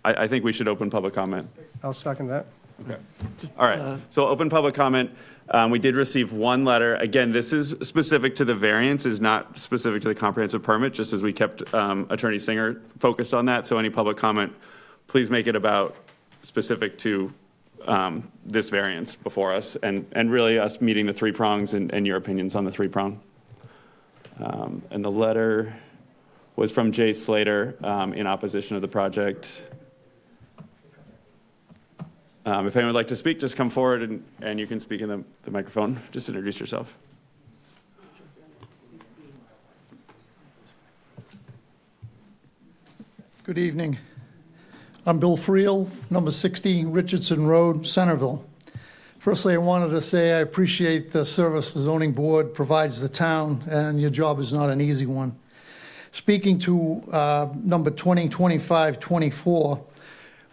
I think we should open public comment. I'll second that. Okay. All right. So open public comment. We did receive one letter. Again, this is specific to the variance, is not specific to the comprehensive permit, just as we kept Attorney Singer focused on that. So any public comment, please make it about specific to this variance before us and really us meeting the three prongs and your opinions on the three prong. And the letter was from Jay Slater in opposition of the project. If anyone would like to speak, just come forward and you can speak in the microphone. Just introduce yourself. Good evening. I'm Bill Friel, number 60 Richardson Road, Centerville. Firstly, I wanted to say I appreciate the service the zoning board provides the town, and your job is not an easy one. Speaking to number 2025-24,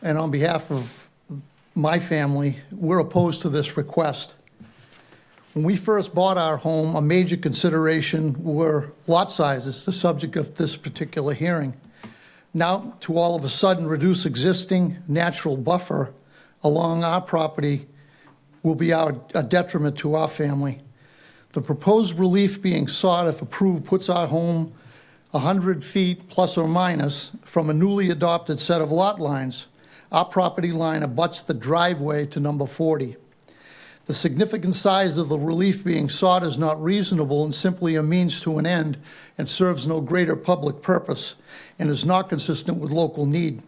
and on behalf of my family, we're opposed to this request. When we first bought our home, a major consideration were lot sizes, the subject of this particular hearing. Now, to all of a sudden reduce existing natural buffer along our property will be a detriment to our family. The proposed relief being sought, if approved, puts our home 100 feet plus or minus from a newly adopted set of lot lines. Our property line abuts the driveway to number 40. The significant size of the relief being sought is not reasonable and simply a means to an end and serves no greater public purpose and is not consistent with local need.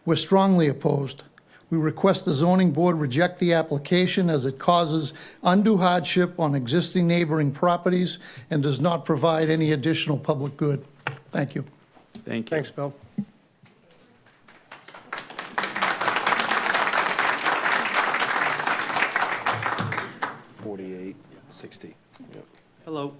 We're strongly opposed. We request the zoning board reject the application as it causes undue hardship on existing neighboring properties and does not provide any additional public good. Thank you. Thank you. Thanks, Bill. Hello,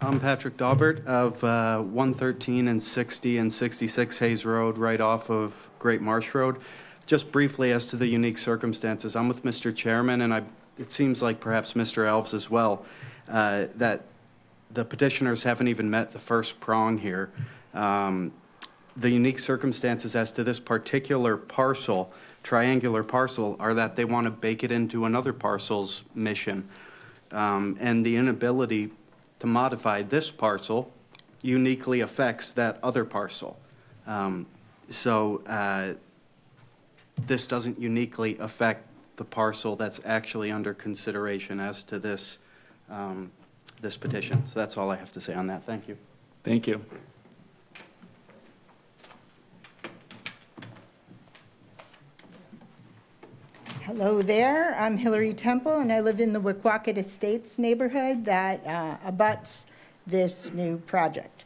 I'm Patrick Daubert of 113 and 60 and 66 Hayes Road, right off of Great Marsh Road. Just briefly as to the unique circumstances, I'm with Mr. Chairman, and it seems like perhaps Mr. Alves as well, that the petitioners haven't even met the first prong here. The unique circumstances as to this particular parcel, triangular parcel, are that they want to bake it into another parcel's mission. And the inability to modify this parcel uniquely affects that other parcel. This doesn't uniquely affect the parcel that's actually under consideration as to this, this petition. So that's all I have to say on that. Thank you. Thank you. Hello there, I'm Hillary Temple, and I live in the Wickwauket Estates neighborhood that abuts this new project.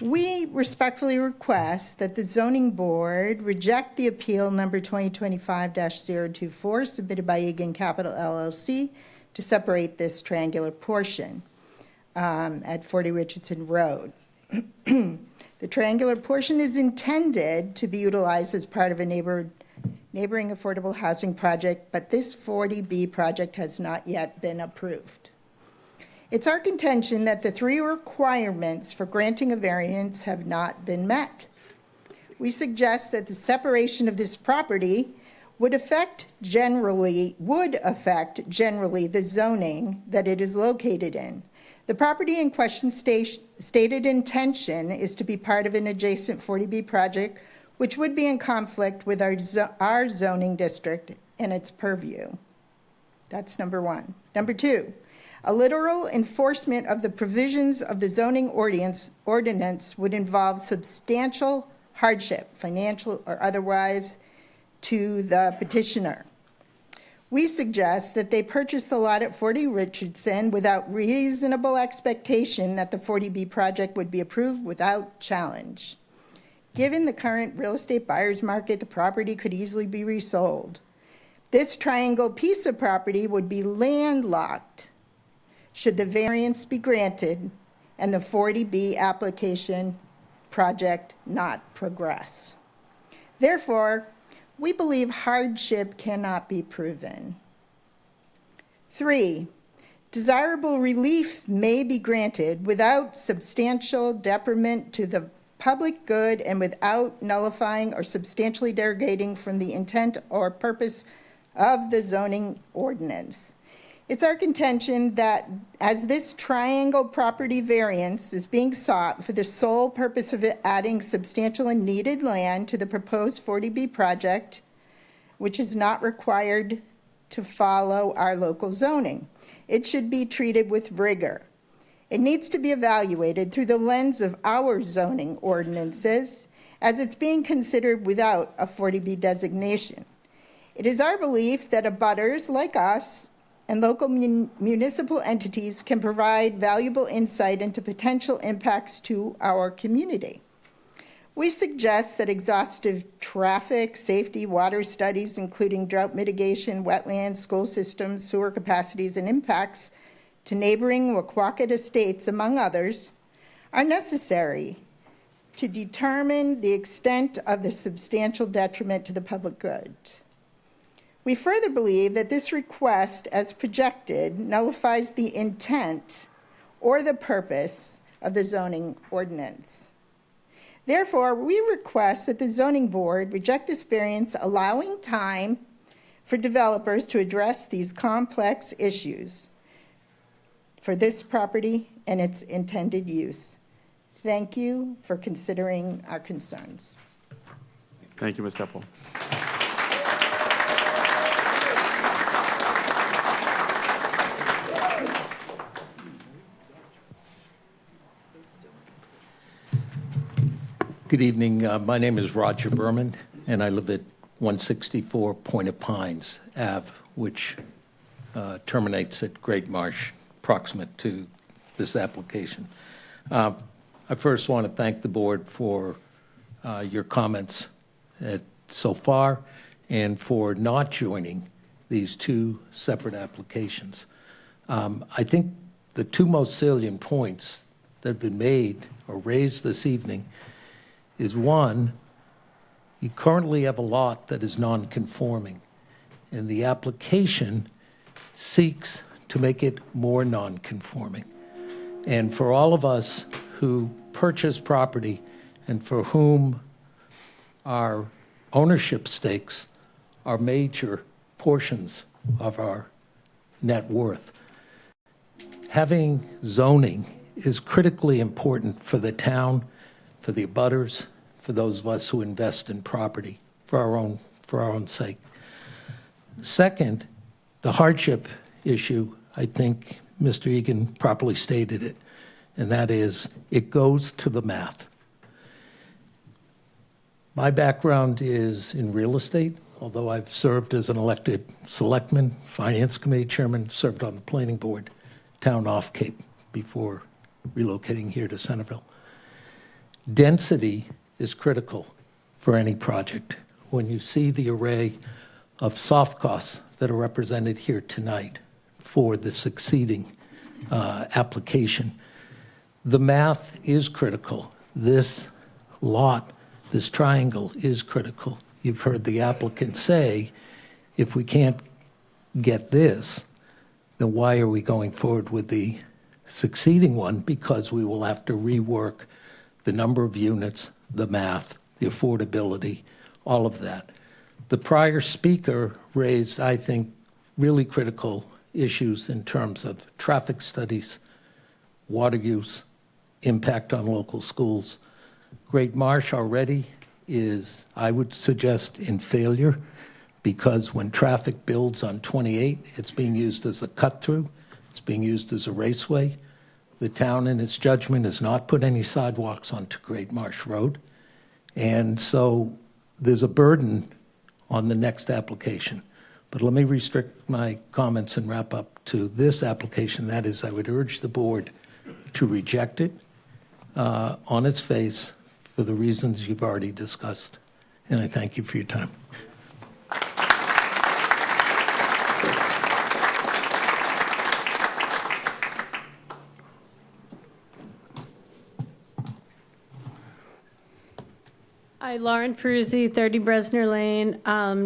We respectfully request that the zoning board reject the appeal number 2025-024 submitted by Egan Capital LLC to separate this triangular portion at 40 Richardson Road. The triangular portion is intended to be utilized as part of a neighboring affordable housing project, but this 40B project has not yet been approved. It's our contention that the three requirements for granting a variance have not been met. We suggest that the separation of this property would affect generally the zoning that it is located in. The property in question stated intention is to be part of an adjacent 40B project, which would be in conflict with our zoning district and its purview. That's number one. Number two, a literal enforcement of the provisions of the zoning ordinance would involve substantial hardship, financial or otherwise, to the petitioner. We suggest that they purchase the lot at 40 Richardson without reasonable expectation that the 40B project would be approved without challenge. Given the current real estate buyer's market, the property could easily be resold. This triangle piece of property would be landlocked should the variance be granted and the 40B application project not progress. Therefore, we believe hardship cannot be proven. 3, desirable relief may be granted without substantial detriment to the public good and without nullifying or substantially derogating from the intent or purpose of the zoning ordinance. It's our contention that as this triangle property variance is being sought for the sole purpose of adding substantial and needed land to the proposed 40B project, which is not required to follow our local zoning, it should be treated with rigor. It needs to be evaluated through the lens of our zoning ordinances, as it's being considered without a 40B designation. It is our belief that abutters like us and local municipal entities can provide valuable insight into potential impacts to our community. We suggest that exhaustive traffic, safety, water studies, including drought mitigation, wetlands, school systems, sewer capacities, and impacts to neighboring Waquaket estates, among others, are necessary to determine the extent of the substantial detriment to the public good. We further believe that this request, as projected, nullifies the intent or the purpose of the zoning ordinance. Therefore, we request that the zoning board reject this variance, allowing time for developers to address these complex issues for this property and its intended use. Thank you for considering our concerns. Thank you, Ms. Teppel. Good evening. My name is Roger Berman, and I live at 164 Point of Pines Ave, which terminates at Great Marsh, proximate to this application. I first want to thank the board for your comments so far and for not joining these two separate applications. I think the two most salient points that have been made or raised this evening is, one, you currently have a lot that is non-conforming, and the application seeks to make it more non-conforming. And for all of us who purchase property and for whom our ownership stakes are major portions of our net worth, having zoning is critically important for the town, for the abutters, for those of us who invest in property for our own sake. Second, the hardship issue, I think Mr. Egan properly stated it, and that is it goes to the math. My background is in real estate, although I've served as an elected selectman, finance committee chairman, served on the planning board, town off Cape before relocating here to Centerville. Density is critical for any project. When you see the array of soft costs that are represented here tonight for the succeeding application, the math is critical. This lot, this triangle is critical. You've heard the applicant say, if we can't get this, then why are we going forward with the succeeding one? Because we will have to rework the number of units, the math, the affordability, all of that. The prior speaker raised, I think, really critical issues in terms of traffic studies, water use, impact on local schools. Great Marsh already is, I would suggest, in failure, because when traffic builds on 28, it's being used as a cut-through, it's being used as a raceway. The town, in its judgment, has not put any sidewalks onto Great Marsh Road. And so there's a burden on the next application. But let me restrict my comments and wrap up to this application. That is, I would urge the board to reject it on its face for the reasons you've already discussed. And I thank you for your time. Hi, Lauren Peruzzi, 30 Bresner Lane.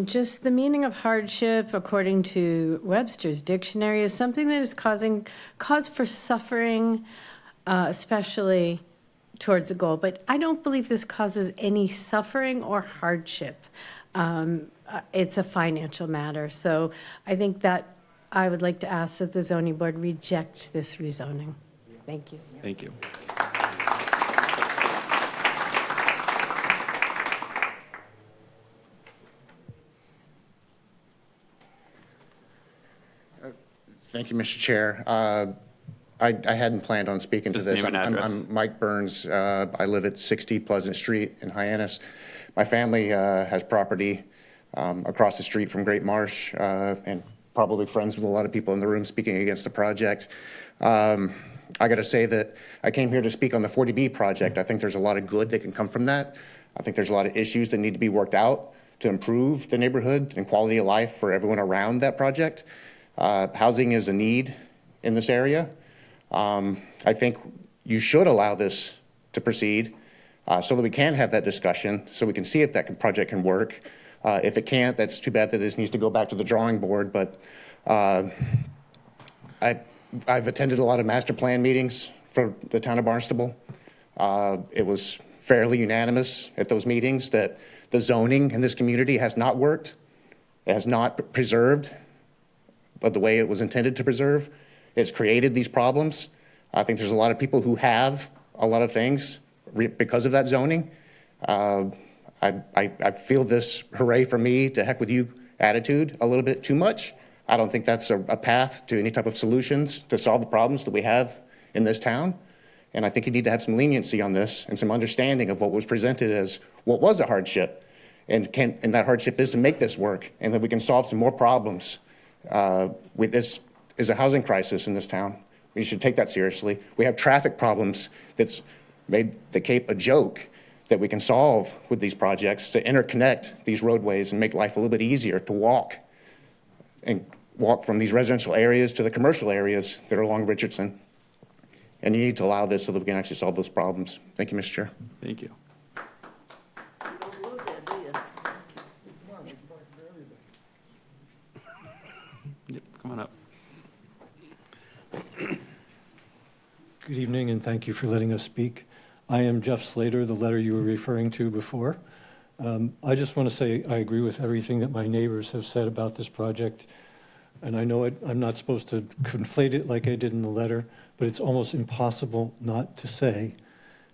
Just the meaning of hardship, according to Webster's dictionary, is something that is causing cause for suffering, especially towards a goal. But I don't believe this causes any suffering or hardship. It's a financial matter. So I think that I would like to ask that the zoning board reject this rezoning. Thank you. Thank you. Thank you, Mr. Chair. I hadn't planned on speaking to Just this. name and address. I'm Mike Burns. I live at 60 Pleasant Street in Hyannis. My family has property across the street from Great Marsh, and probably friends with a lot of people in the room speaking against the project. I got to say that I came here to speak on the 40B project. I think there's a lot of good that can come from that. I think there's a lot of issues that need to be worked out to improve the neighborhood and quality of life for everyone around that project. Housing is a need in this area. I think you should allow this to proceed so that we can have that discussion, so we can see if that project can work. If it can't, that's too bad that this needs to go back to the drawing board, but I've attended a lot of master plan meetings for the town of Barnstable. It was fairly unanimous at those meetings that the zoning in this community has not worked. It has not preserved but the way it was intended to preserve. It's created these problems. I think there's a lot of people who have a lot of things because of that zoning. I feel this hooray for me, to heck with you attitude a little bit too much. I don't think that's a path to any type of solutions to solve the problems that we have in this town. And I think you need to have some leniency on this and some understanding of what was presented as what was a hardship. And that hardship is to make this work, and that we can solve some more problems. With this is a housing crisis in this town. We should take that seriously. We have traffic problems that's made the Cape a joke that we can solve with these projects to interconnect these roadways and make life a little bit easier to walk from these residential areas to the commercial areas that are along Richardson. And you need to allow this so that we can actually solve those problems. Thank you, Mr. Chair. Thank you. Yep, come on up. Good evening, and thank you for letting us speak. I am Jeff Slater, the letter you were referring to before. I just want to say I agree with everything that my neighbors have said about this project. And I know I'm not supposed to conflate it like I did in the letter, but it's almost impossible not to say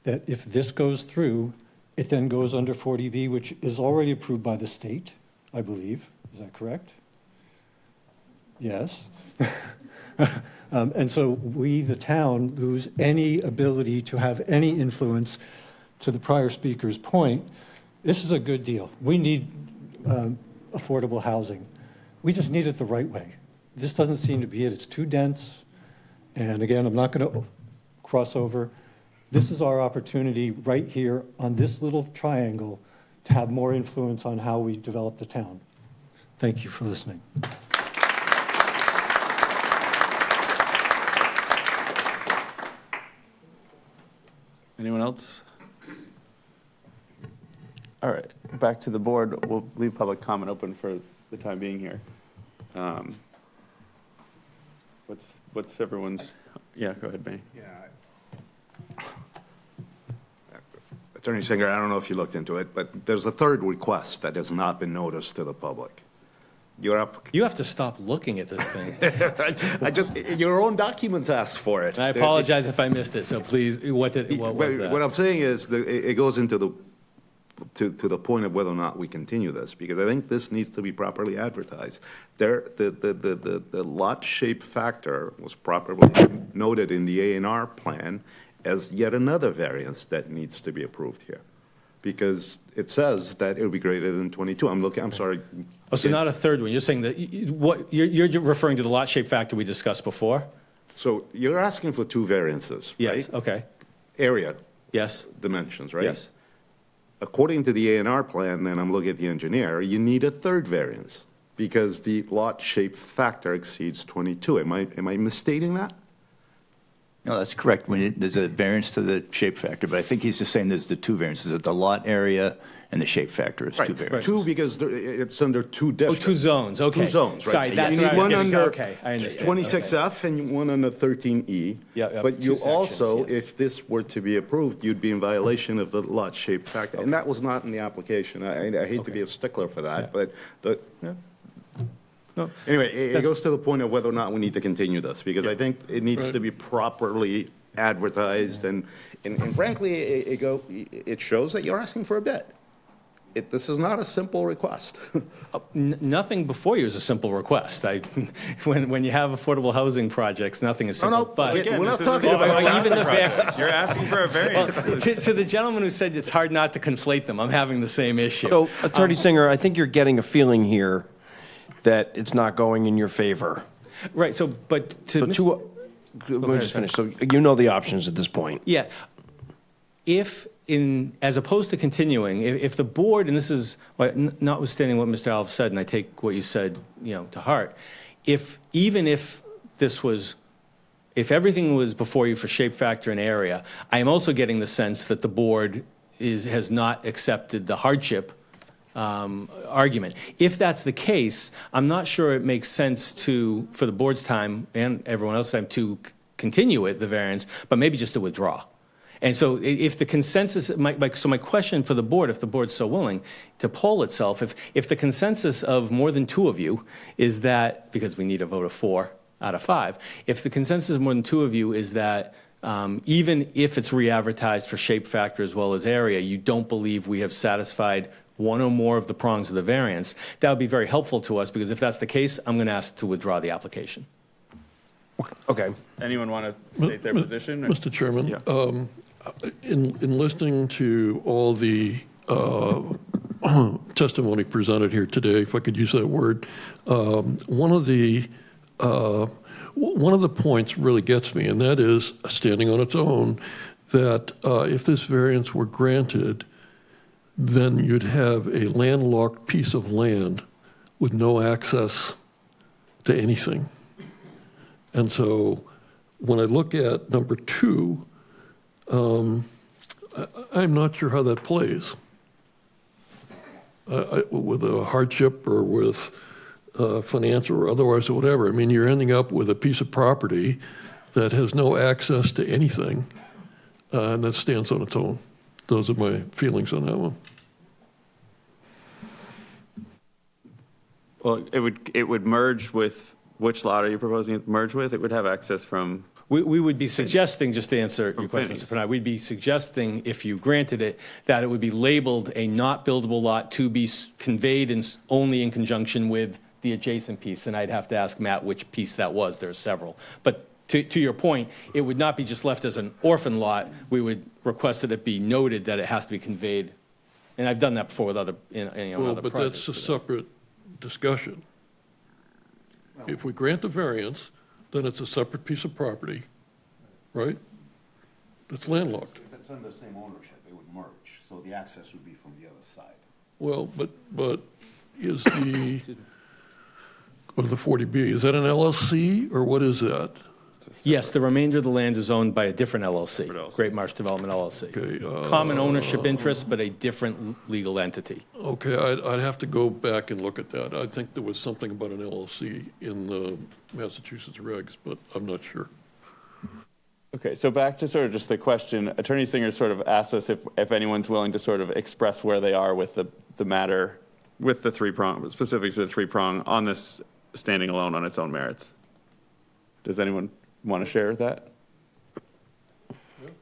that if this goes through, it then goes under 40B, which is already approved by the state, I believe. Is that correct? Yes. And so we, the town, lose any ability to have any influence. To the prior speaker's point, this is a good deal. We need affordable housing. We just need it the right way. This doesn't seem to be it. It's too dense. And again, I'm not going to cross over. This is our opportunity right here on this little triangle to have more influence on how we develop the town. Thank you for listening. Anyone else? All right, back to the board. We'll leave public comment open for the time being here. What's everyone's? Yeah, go ahead, Benny. Yeah. Attorney Singer, I don't know if you looked into it, but there's a third request that has not been noticed to the public. You have to stop looking at this thing. Your own documents asked for it. And I apologize if I missed it, so please, what was that? What I'm saying is that it goes into the point of whether or not we continue this, because I think this needs to be properly advertised. The lot shape factor was properly noted in the A&R plan as yet another variance that needs to be approved here, because it says that it will be greater than 22. I'm sorry. Oh, so not a third one. You're saying that you're referring to the lot shape factor we discussed before? So you're asking for two variances, right? Yes, okay. Area. Yes. Dimensions, right? Yes. According to the A&R plan, and I'm looking at the engineer, you need a third variance because the lot shape factor exceeds 22. Am I misstating that? No, that's correct. There's a variance to the shape factor, but I think he's just saying there's the two variances, that the lot area and the shape factor is two Right, variances. two because it's under two Oh, districts. two zones, okay. Two zones, right? Sorry, that's You what I need was one getting, under okay, I understand. 26F and one under 13E. Yeah, But you two sections, also, yes. if this were to be approved, you'd be in violation of the lot shape factor. And that was not in the application. I hate to be a stickler for that, but No, anyway, it goes to the point of whether or not we need to continue this, because I think it needs to be properly advertised, and frankly, it shows that you're asking for a bid. This is not a simple request. Nothing before you is a simple request. When you have affordable housing projects, nothing is simple. But we're not this talking isn't about even the project. You're asking for a variance. to the gentleman who said it's hard not to conflate them, I'm having the same issue. So, Attorney Singer, I think you're getting a feeling here that it's not going in your favor. Right, so, but to... Let me just finish. So you know the options at this point. Yeah. As opposed to continuing, if the board, and this is, notwithstanding what Mr. Alves said, and I take what you said, to heart, if everything was before you for shape factor and area, I am also getting the sense that the board has not accepted the hardship argument. If that's the case, I'm not sure it makes sense for the board's time and everyone else's time to continue it, the variance, but maybe just to withdraw. And so if the consensus, so my question for the board, if the board's so willing to poll itself, if the consensus of more than two of you is that, because we need a vote of 4 out of 5, if the consensus of more than 2 of you is that even if it's re-advertised for shape factor as well as area, you don't believe we have satisfied one or more of the prongs of the variance, that would be very helpful to us, because if that's the case, I'm going to ask to withdraw the application. Okay. Anyone want to state their position? Mr. Chairman, Yeah. in listening to all the testimony presented here today, if I could use that word, one of the points really gets me, and that is, standing on its own, that if this variance were granted, then you'd have a landlocked piece of land with no access to anything. And so when I look at number 2, I'm not sure how that plays with a hardship or with finance or otherwise or whatever. I mean, you're ending up with a piece of property that has no access to anything, and that stands on its own. Those are my feelings on that one. Well, it would merge with, which lot are you proposing it merge with? It would have access from... We would be suggesting, just to answer your question, Mr. Pranay, we'd be suggesting, if you granted it, that it would be labeled a not buildable lot to be conveyed only in conjunction with the adjacent piece. And I'd have to ask Matt which piece that was. There are several. But to your point, it would not be just left as an orphan lot. We would request that it be noted that it has to be conveyed. And I've done that before with other, other But projects. that's a separate discussion. If we grant the variance, then it's a separate piece of property, right? That's landlocked. If it's under the same ownership, it would merge, so the access would be from the other side. Well, but is or the 40B, is that an LLC or what is that? Yes, the remainder of the land is owned by a different LLC, Great Marsh Development LLC. Okay, Common ownership interest, but a different legal entity. Okay, I'd have to go back and look at that. I think there was something about an LLC in the Massachusetts regs, but I'm not sure. Okay, so back to sort of just the question, Attorney Singer sort of asked us if anyone's willing to sort of express where they are with the matter, with the 3-prong, specific to the 3-prong, on this standing alone on its own merits. Does anyone want to share that?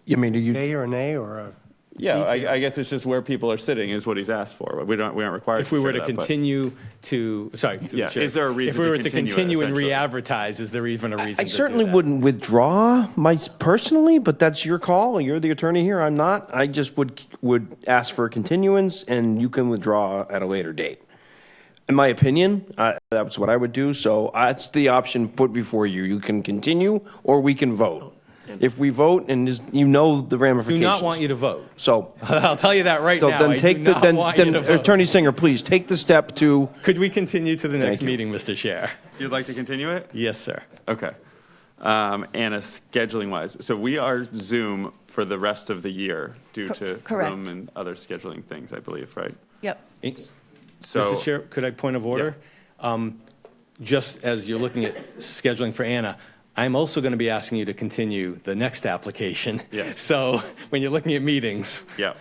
You mean, Yay or a nay or a? Yeah, I guess it's just where people are sitting is what he's asked for. We aren't required. If we were to share that, continue to, sorry. through the Yeah, chair. is there a reason If we to were to continue it, continue and essentially? re-advertise, is there even a reason I to do certainly that? wouldn't withdraw personally, but that's your call. You're the attorney here. I'm not. I just would ask for a continuance, and you can withdraw at a later date. In my opinion, that's what I would do. So that's the option put before you. You can continue, or we can vote. If we vote, and you know the Do ramifications. not want you to vote. So I'll tell you that right so now. then I take do the not want you to vote. Attorney Singer, please take the step to. Could we continue to the next Thank you. meeting, Mr. Chair? You'd like to continue it? Yes, sir. Okay. Anna, scheduling wise, so we are Zoom for the rest of the year due to correct. room and other scheduling things, I believe, right? Yep. So, Mr. Chair, could I point of order? Just as you're looking at scheduling for Anna, I'm also going to be asking you to continue the next application. Yes. So when you're looking at meetings. Yeah.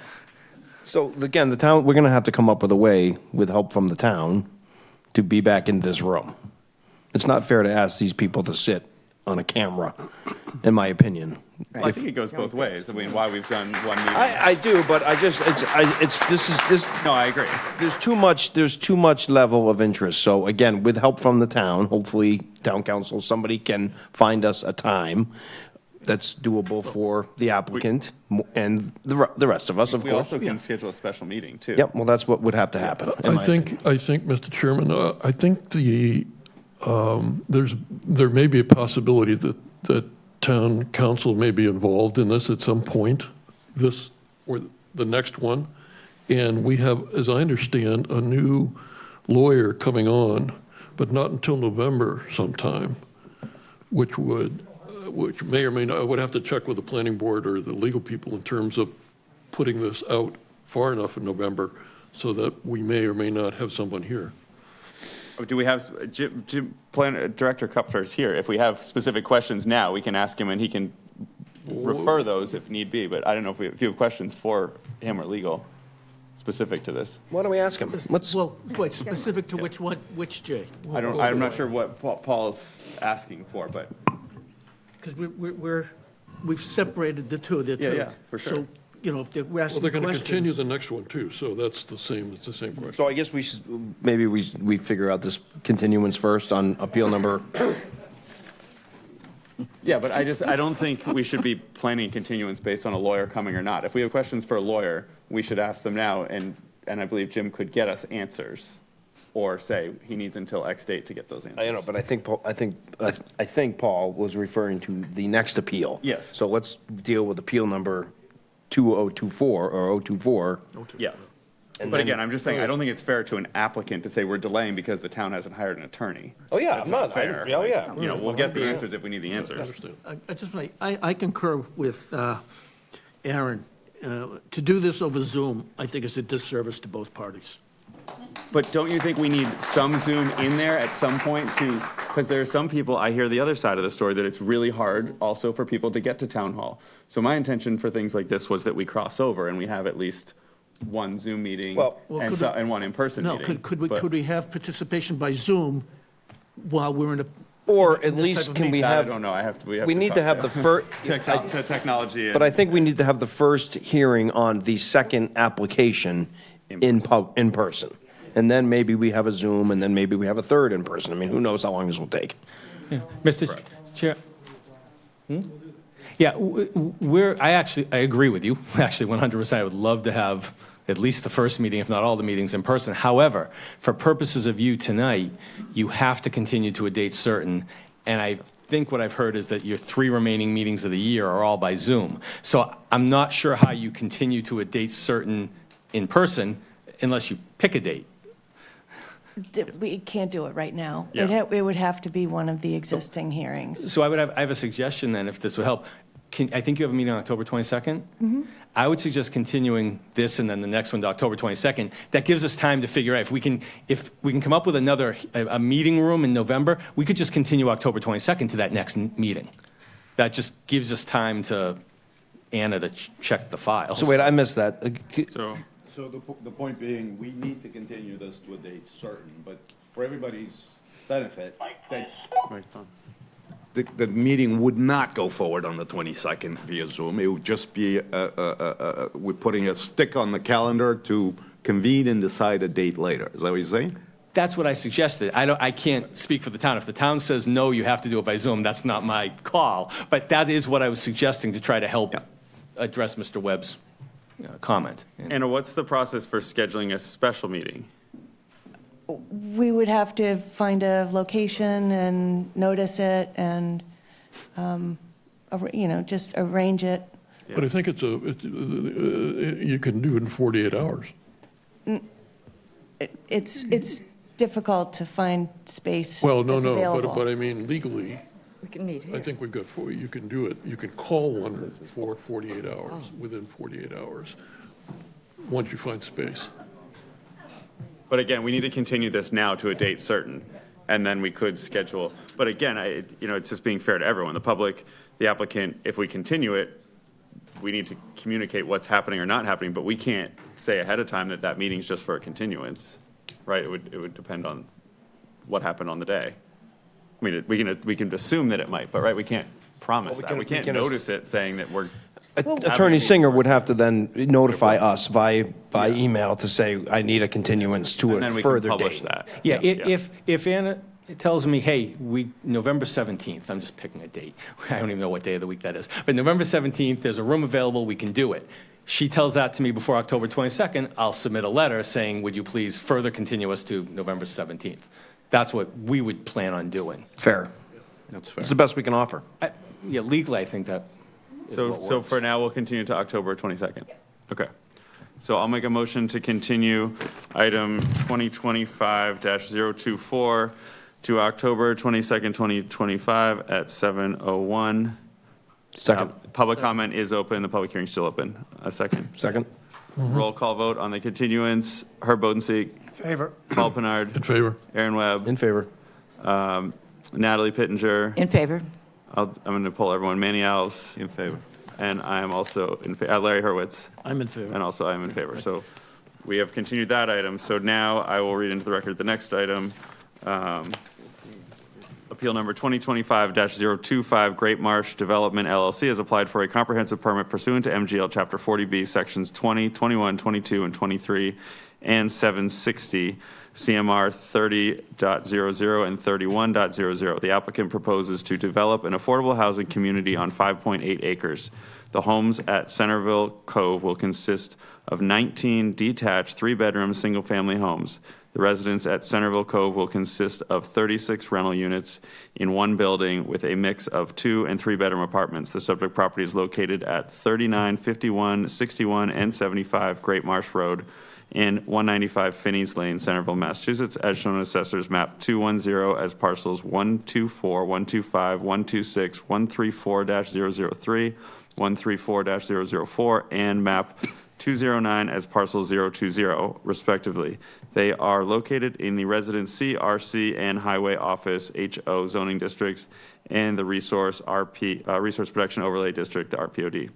So again, the town, we're going to have to come up with a way, with help from the town, to be back in this room. It's not fair to ask these people to sit on a camera, in my opinion. Well, I think it goes both ways. I mean, why we've done one meeting. I do, but this. No, I agree. There's too much level of interest. So again, with help from the town, hopefully town council, somebody can find us a time that's doable for the applicant and the rest of us, of We course. also can schedule a special meeting, too. Yep, well, that's what would have to happen. in my opinion. I think, Mr. Chairman, I think there may be a possibility that town council may be involved in this at some point, this or the next one. And we have, as I understand, a new lawyer coming on, but not until November sometime, which may or may not, I would have to check with the planning board or the legal people in terms of putting this out far enough in November so that we may or may not have someone here. Do we have, Director Kupfer is here. If we have specific questions now, we can ask him and he can refer those if need be. But I don't know if you have questions for him or legal specific to this. Why don't we ask him? Well, wait, specific to which one, which, Jay? I'm not sure what Paul's asking for, but. Because we've separated the two. Yeah, for sure. So, you know, if we're Well, asking they're going to questions. continue the next one too, so it's the same question. So I guess maybe we figure out this continuance first on appeal number. Yeah, but I don't think we should be planning continuance based on a lawyer coming or not. If we have questions for a lawyer, we should ask them now, and I believe Jim could get us answers, or say he needs until X date to get those answers. I know, but I think Paul was referring to the next appeal. Yes. So let's deal with appeal number 2024 or 024. Yeah. And But then- again, I'm just saying, I don't think it's fair to an applicant to say we're delaying because the town hasn't hired an attorney. Oh, yeah, That's I'm not. fair. Oh, yeah. You know, we'll get the answers if we need the answers. I concur with Aaron. To do this over Zoom, I think is a disservice to both parties. But don't you think we need some Zoom in there at some point to, because there are some people, I hear the other side of the story, that it's really hard also for people to get to town hall. So my intention for things like this was that we cross over and we have at least one Zoom meeting and one in-person No, meeting. could we have participation by Zoom while we're in a? Or at this least type of can we meeting? I have? don't know, We need to have the first. To technology. But I think we need to have the first hearing on the second application in person. And then maybe we have a Zoom, and then maybe we have a third in person. I mean, who knows how long this will take? Mr. Chair. Yeah, I agree with you. Actually, 100%. I would love to have at least the first meeting, if not all the meetings, in person. However, for purposes of you tonight, you have to continue to a date certain. And I think what I've heard is that your 3 remaining meetings of the year are all by Zoom. So I'm not sure how you continue to a date certain in person unless you pick a date. We can't do it right now. Yeah. It would have to be one of the existing hearings. So I have a suggestion then, if this would help. I think you have a meeting on October 22nd? Mm-hmm. I would suggest continuing this and then the next one to October 22nd. That gives us time to figure out if we can come up with a meeting room in November, we could just continue October 22nd to that next meeting. That just gives us time to Anna to check the files. So wait, I missed that. So the point being, we need to continue this to a date certain, but for everybody's benefit, the meeting would not go forward on the 22nd via Zoom. It would just be, we're putting a stick on the calendar to convene and decide a date later. Is that what you're saying? That's what I suggested. I can't speak for the town. If the town says, no, you have to do it by Zoom, that's not my call. But that is what I was suggesting to try to help address Mr. Webb's comment. Anna, what's the process for scheduling a special meeting? We would have to find a location and notice it and, just arrange it. But I think you can do it in 48 hours. It's difficult to find space Well, no, that's available. but I mean legally, We can meet here. I think we've got, you can do it, you can call one for 48 hours, within 48 hours, once you find space. But again, we need to continue this now to a date certain, and then we could schedule. But again, it's just being fair to everyone, the public, the applicant. If we continue it, we need to communicate what's happening or not happening, but we can't say ahead of time that that meeting's just for a continuance, right? It would depend on what happened on the day. I mean, we can assume that it might, but right, we can't promise that. We can't notice it saying that we're. Attorney Singer would have to then notify us by email to say, I need a continuance to And a then we can further publish date. that. Yeah, if Anna tells me, hey, November 17th, I'm just picking a date. I don't even know what day of the week that is. But November 17th, there's a room available, we can do it. She tells that to me before October 22nd, I'll submit a letter saying, would you please further continue us to November 17th? That's what we would plan on doing. Fair. That's fair. It's the best we can offer. Yeah, legally, I think that is what So works. for now, we'll continue to October 22nd. Okay. So I'll make a motion to continue item 2025-024 to October 22nd, 2025 at 7:01. Second. Public comment is open, the public hearing's still open. A second. Second. Roll call vote on the continuance. Herb Bodenseek. Favor. Paul Pinard. In favor? Aaron Webb. In favor. Natalie Pittenger. In favor. I'm going to poll everyone. Manny Alves. In favor. And I am also in favor. Larry Hurwitz. I'm in favor. And also I am in favor. So we have continued that item. So now I will read into the record the next item. Appeal number 2025-025, Great Marsh Development LLC has applied for a comprehensive permit pursuant to MGL Chapter 40B, Sections 20, 21, 22, and 23, and 760, CMR 30.00 and 31.00. The applicant proposes to develop an affordable housing community on 5.8 acres. The homes at Centerville Cove will consist of 19 detached three-bedroom, single-family homes. The residence at Centerville Cove will consist of 36 rental units in one building with a mix of 2- and 3-bedroom apartments. The subject property is located at 39, 51, 61, and 75 Great Marsh Road and 195 Finney's Lane, Centerville, Massachusetts, as shown in Assessor's Map 210 as parcels 124, 125, 126, 134-003, 134-004, and Map 209 as parcel 020, respectively. They are located in the Residence C, RC, and Highway Office HO zoning districts and the Resource Protection Overlay District, the RPOD.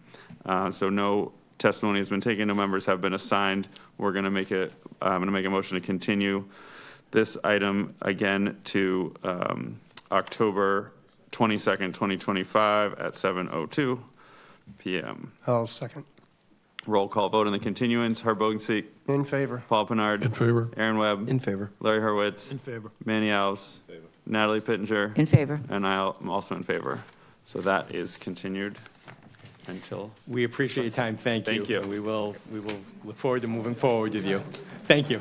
So no testimony has been taken, no members have been assigned. I'm going to make a motion to continue this item again to October 22nd, 2025 at 7:02 p.m. I'll second. Roll call vote on the continuance. Herb Bogenseek. In favor. Paul Pinard. In favor? Aaron Webb. In favor. Larry Hurwitz. In favor. Manny Alves. Natalie Pittenger. In favor. And I'm also in favor. So that is continued until. We appreciate your time. Thank you. Thank you. And we will look forward to moving forward with you. Thank you.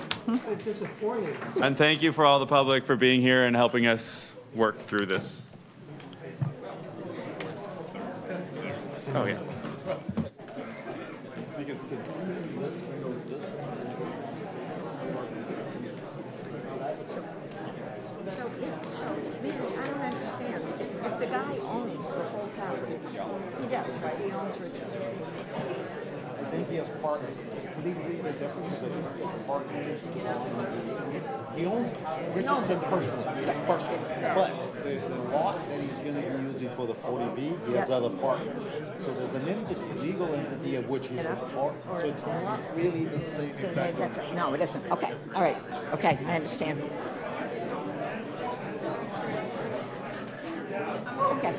And thank you for all the public for being here and helping us work through this. Oh, yeah. I don't understand. If the guy owns the whole property, he does, right? He owns Richards. I think he has partners. Legally, the difference is that he has partners. He owns Richardson personally. But the lot that he's going to be using for the 40B, he has other partners. So there's an entity, legal entity of which he's a part. So it's not really the same exact ownership. No, it isn't. Okay, all right. Okay, I understand. Okay.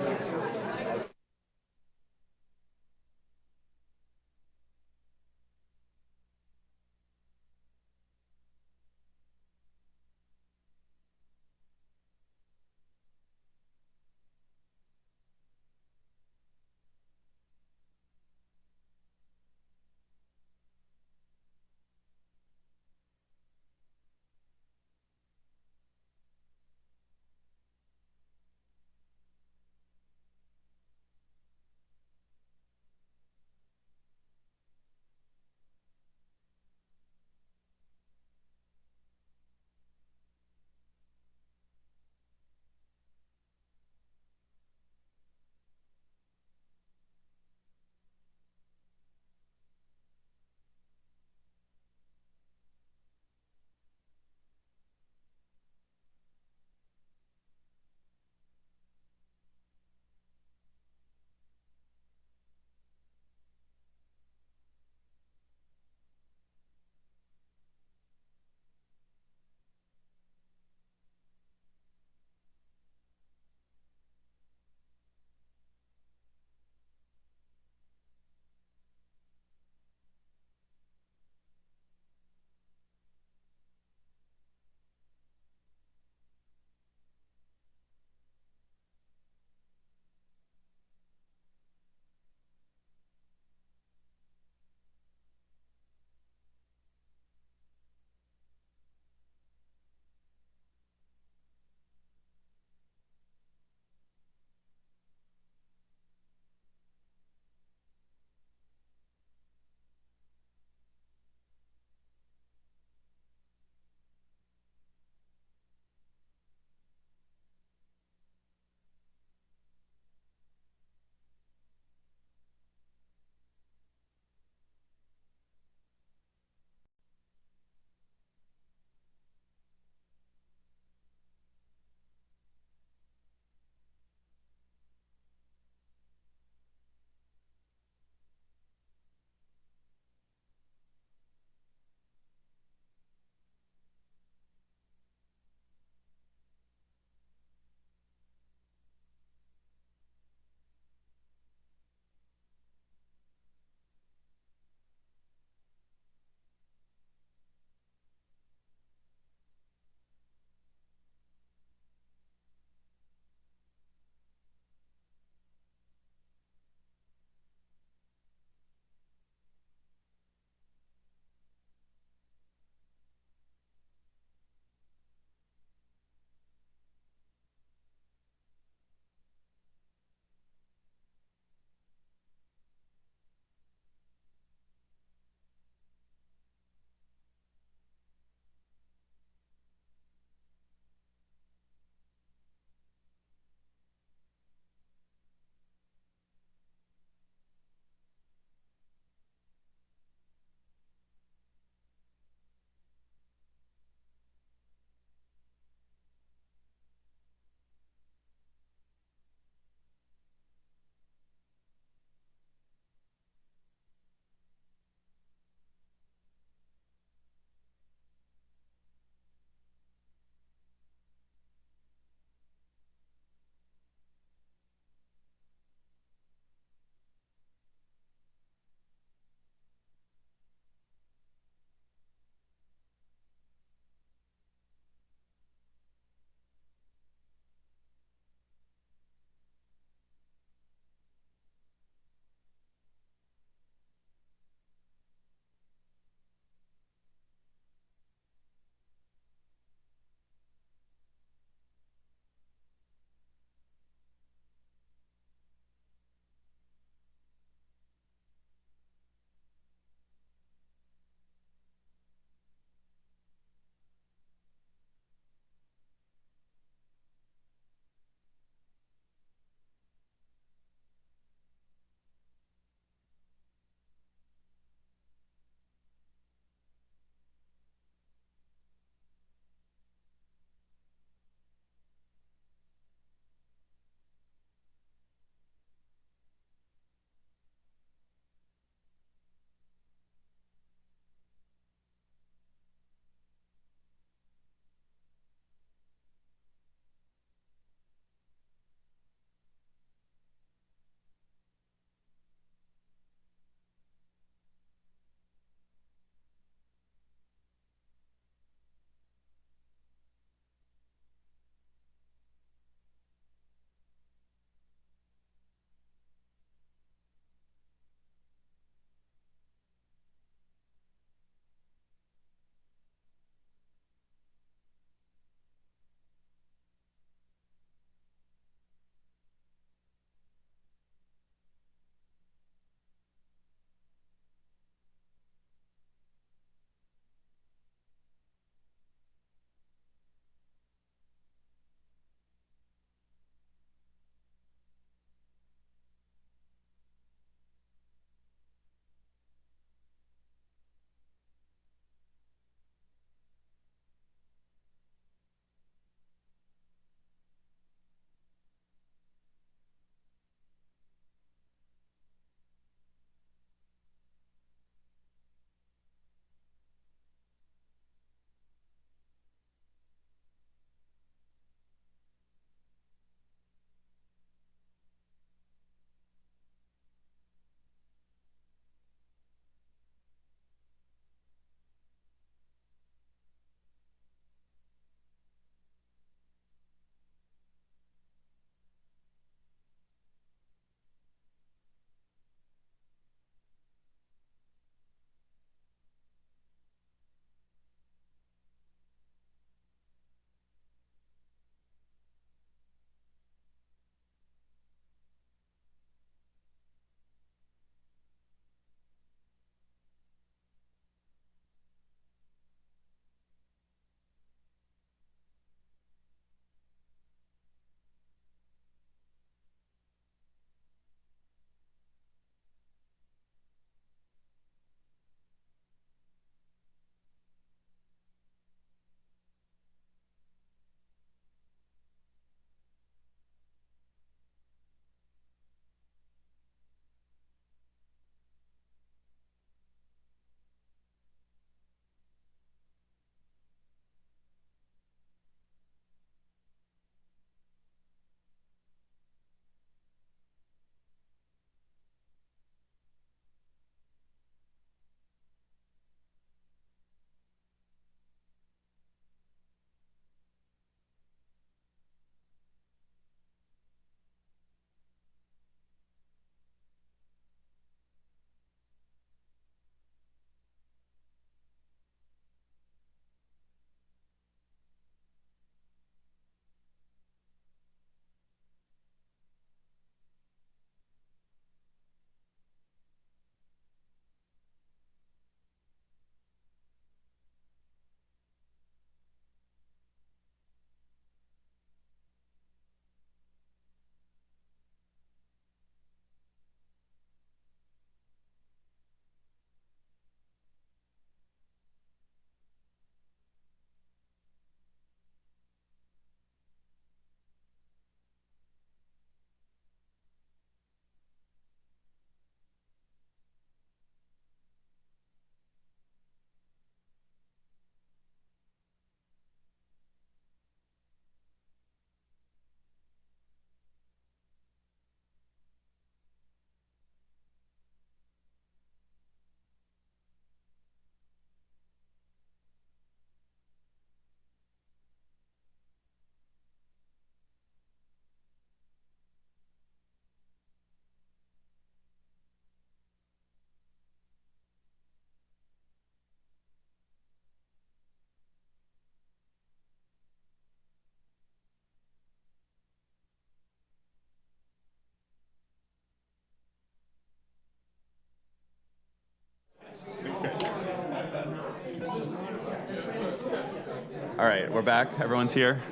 All right, we're back. Everyone's here.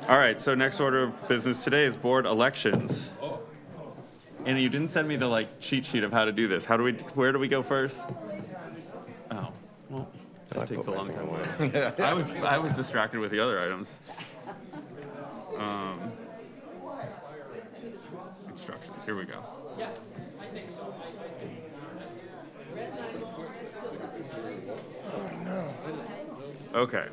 All right, so next order of business today is board elections. Anna, you didn't send me the cheat sheet of how to do this. Where do we go first? Oh, well, that takes a long time. I was distracted with the other items. Instructions, here we go. Okay.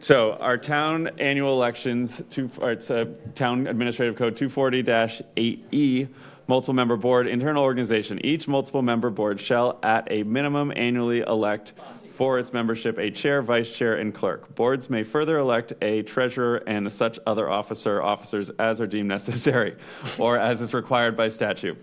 So our town annual elections, it's Town Administrative Code 240-8E, multiple member board, internal organization. Each multiple member board shall at a minimum annually elect for its membership a chair, vice chair, and clerk. Boards may further elect a treasurer and such other officers as are deemed necessary or as is required by statute.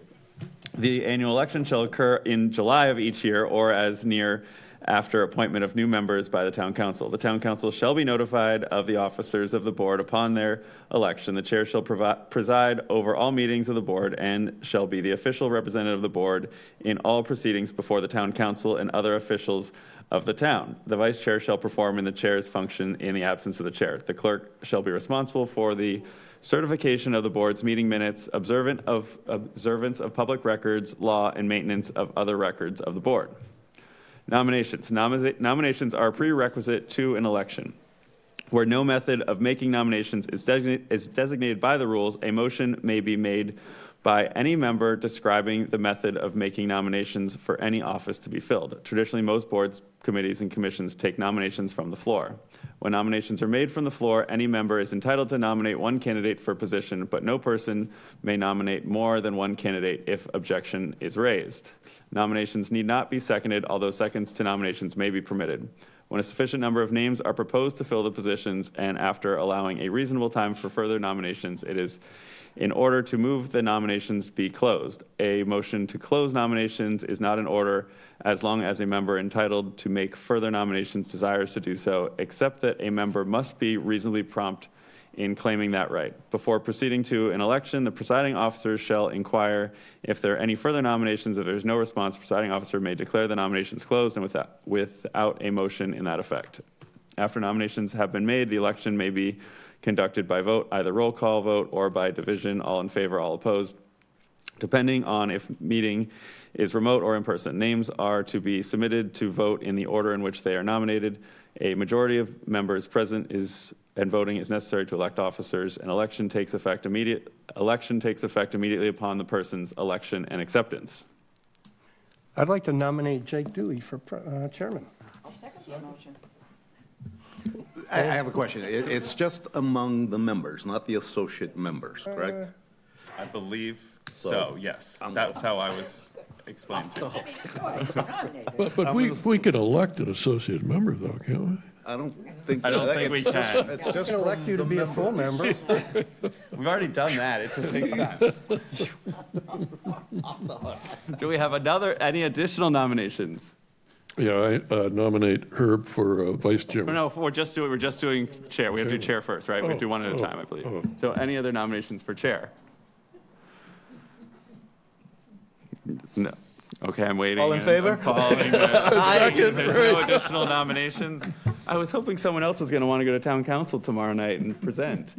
The annual election shall occur in July of each year or as near after appointment of new members by the town council. The town council shall be notified of the officers of the board upon their election. The chair shall preside over all meetings of the board and shall be the official representative of the board in all proceedings before the town council and other officials of the town. The vice chair shall perform in the chair's function in the absence of the chair. The clerk shall be responsible for the certification of the board's meeting minutes, observance of public records, law, and maintenance of other records of the board. Nominations. Nominations are a prerequisite to an election. Where no method of making nominations is designated by the rules, a motion may be made by any member describing the method of making nominations for any office to be filled. Traditionally, most boards, committees, and commissions take nominations from the floor. When nominations are made from the floor, any member is entitled to nominate one candidate for a position, but no person may nominate more than one candidate if objection is raised. Nominations need not be seconded, although seconds to nominations may be permitted. When a sufficient number of names are proposed to fill the positions, and after allowing a reasonable time for further nominations, it is in order to move the nominations be closed. A motion to close nominations is not in order as long as a member entitled to make further nominations desires to do so, except that a member must be reasonably prompt in claiming that right. Before proceeding to an election, the presiding officer shall inquire if there are any further nominations. If there's no response, the presiding officer may declare the nominations closed and without a motion in that effect. After nominations have been made, the election may be conducted by vote, either roll call vote or by division, all in favor, all opposed, depending on if meeting is remote or in person. Names are to be submitted to vote in the order in which they are nominated. A majority of members present and voting is necessary to elect officers. An election takes effect immediately upon the person's election and acceptance. I'd like to nominate Jake Dewey for chairman. I'll second the motion. I have a question. It's just among the members, not the associate members, correct? I believe so, yes. That's how I was explained to. But we can elect an associate member, though, can't we? I don't think we can. It's just I can elect you to be a full member. We've already done that. It just takes time. Do we have any additional nominations? Yeah, I nominate Herb for vice chairman. No, we're just doing chair. We have to do chair first, right? We have to do one at a time, I believe. So any other nominations for chair? No. Okay, I'm waiting. All in favor? I'm calling. There's no additional nominations. I was hoping someone else was going to want to go to town council tomorrow night and present.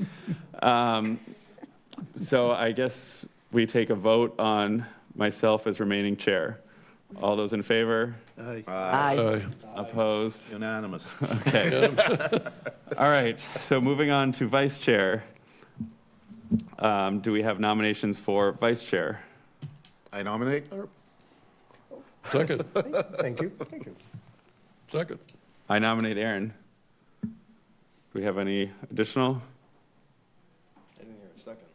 So I guess we take a vote on myself as remaining chair. All those in favor? Aye. Aye. Opposed? Unanimous. Okay. All right, so moving on to vice chair. Do we have nominations for vice chair? I nominate. Second. Thank you. Second. I nominate Aaron. Do we have any additional? I didn't hear a second.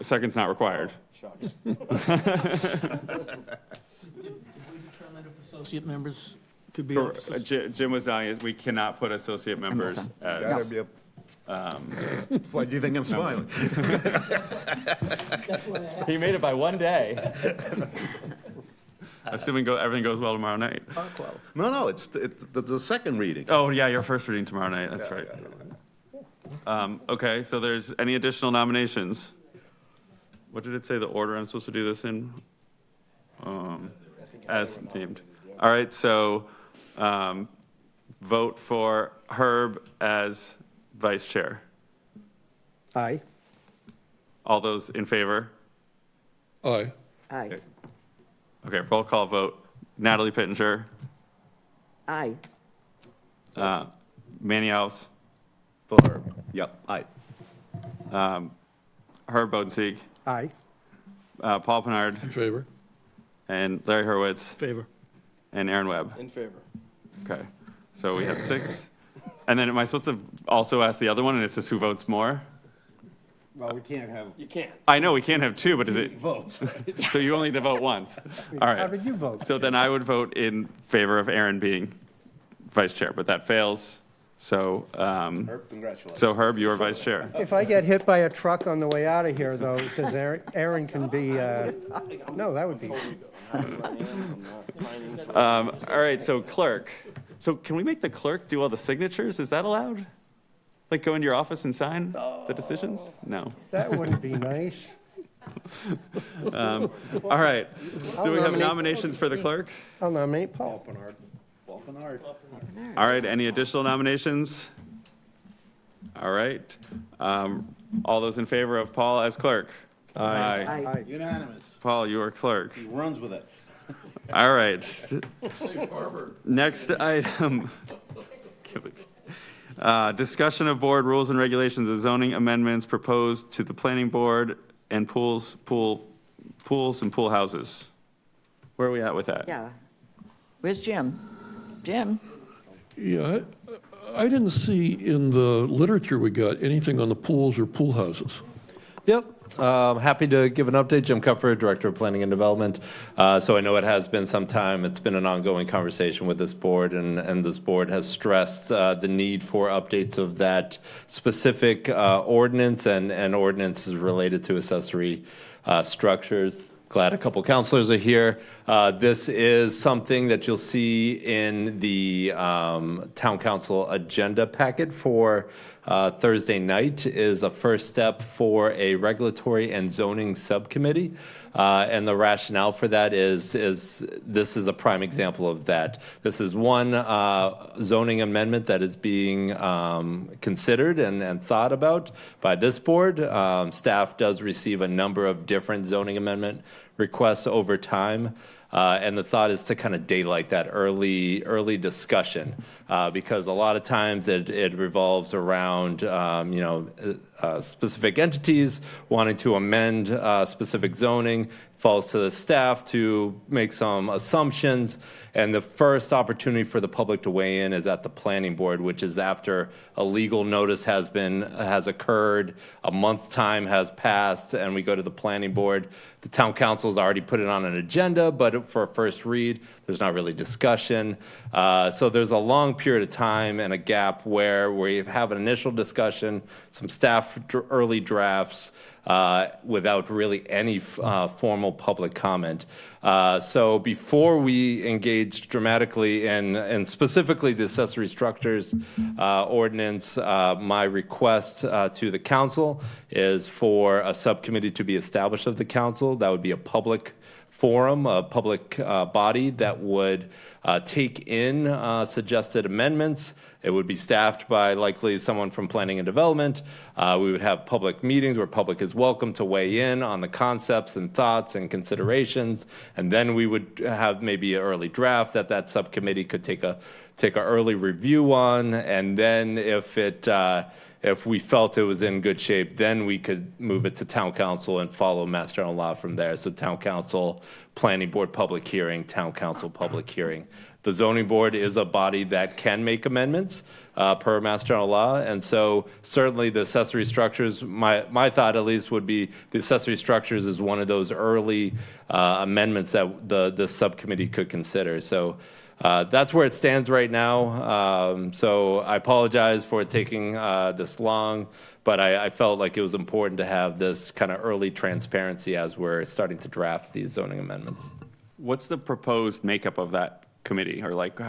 Second's not required. Shucks. Did we determine if associate members could be? Jim was dying. We cannot put associate members as. Why do you think I'm smiling? He made it by one day. Assuming everything goes well tomorrow night. No, it's the second reading. Oh, yeah, your first reading tomorrow night. That's right. Okay, so there's any additional nominations? What did it say, the order I'm supposed to do this in? As named. All right, so vote for Herb as vice chair. Aye. All those in favor? Aye. Aye. Okay, roll call vote. Natalie Pittenger, Aye. Manny Alves, For Herb. Yep, aye. Herb Bodensieg, Aye. Paul Pinard, In favor? and Larry Hurwitz, Favor. and Aaron Webb. In favor. Okay, so we have 6. And then am I supposed to also ask the other one, and it's just who votes more? Well, we can't have. You can't. I know we can't have 2, but is it? Votes. So you only need to vote once. All right. How did you vote? So then I would vote in favor of Aaron being vice chair, but that fails. So, Herb, congratulations. so Herb, you are vice chair. If I get hit by a truck on the way out of here, though, because Aaron can be, no, that would be. All right, so clerk. So can we make the clerk do all the signatures? Is that allowed? Like go into your office and sign the decisions? No. That wouldn't be nice. All right. Do we have nominate- nominations for the clerk? I'll nominate Paul. All right, any additional nominations? All right. All those in favor of Paul as clerk? Aye. Aye. Unanimous. Paul, you are clerk. He runs with it. All right. Next item. Discussion of board rules and regulations of zoning amendments proposed to the planning board and pools and pool houses. Where are we at with that? Yeah. Where's Jim? Jim? Yeah, I didn't see in the literature we got anything on the pools or pool houses. Yep. Happy to give an update. Jim Cupford, Director of Planning and Development. So I know it has been some time. It's been an ongoing conversation with this board, and this board has stressed the need for updates of that specific ordinance and ordinances related to accessory structures. Glad a couple counselors are here. This is something that you'll see in the town council agenda packet for Thursday night. Is a first step for a regulatory and zoning subcommittee. And the rationale for that is this is a prime example of that. This is one zoning amendment that is being considered and thought about by this board. Staff does receive a number of different zoning amendment requests over time. And the thought is to kind of daylight that early discussion, because a lot of times it revolves around specific entities wanting to amend specific zoning. Falls to the staff to make some assumptions, and the first opportunity for the public to weigh in is at the planning board, which is after a legal notice has occurred, a month's time has passed, and we go to the planning board. The town council has already put it on an agenda, but for a first read, there's not really discussion. So there's a long period of time and a gap where we have an initial discussion, some staff early drafts, without really any formal public comment. So before we engage dramatically in specifically the accessory structures ordinance, my request to the council is for a subcommittee to be established of the council. That would be a public forum, a public body that would take in suggested amendments. It would be staffed by likely someone from planning and development. We would have public meetings where public is welcome to weigh in on the concepts and thoughts and considerations. And then we would have maybe an early draft that subcommittee could take a early review on. And then if we felt it was in good shape, then we could move it to town council and follow Mass General Law from there. So town council, planning board public hearing, town council public hearing. The zoning board is a body that can make amendments per Mass General Law. And so certainly the accessory structures, my thought at least would be the accessory structures is one of those early amendments that the subcommittee could consider. So that's where it stands right now. So I apologize for it taking this long, but I felt like it was important to have this kind of early transparency as we're starting to draft these zoning amendments. What's the proposed makeup of that committee, or like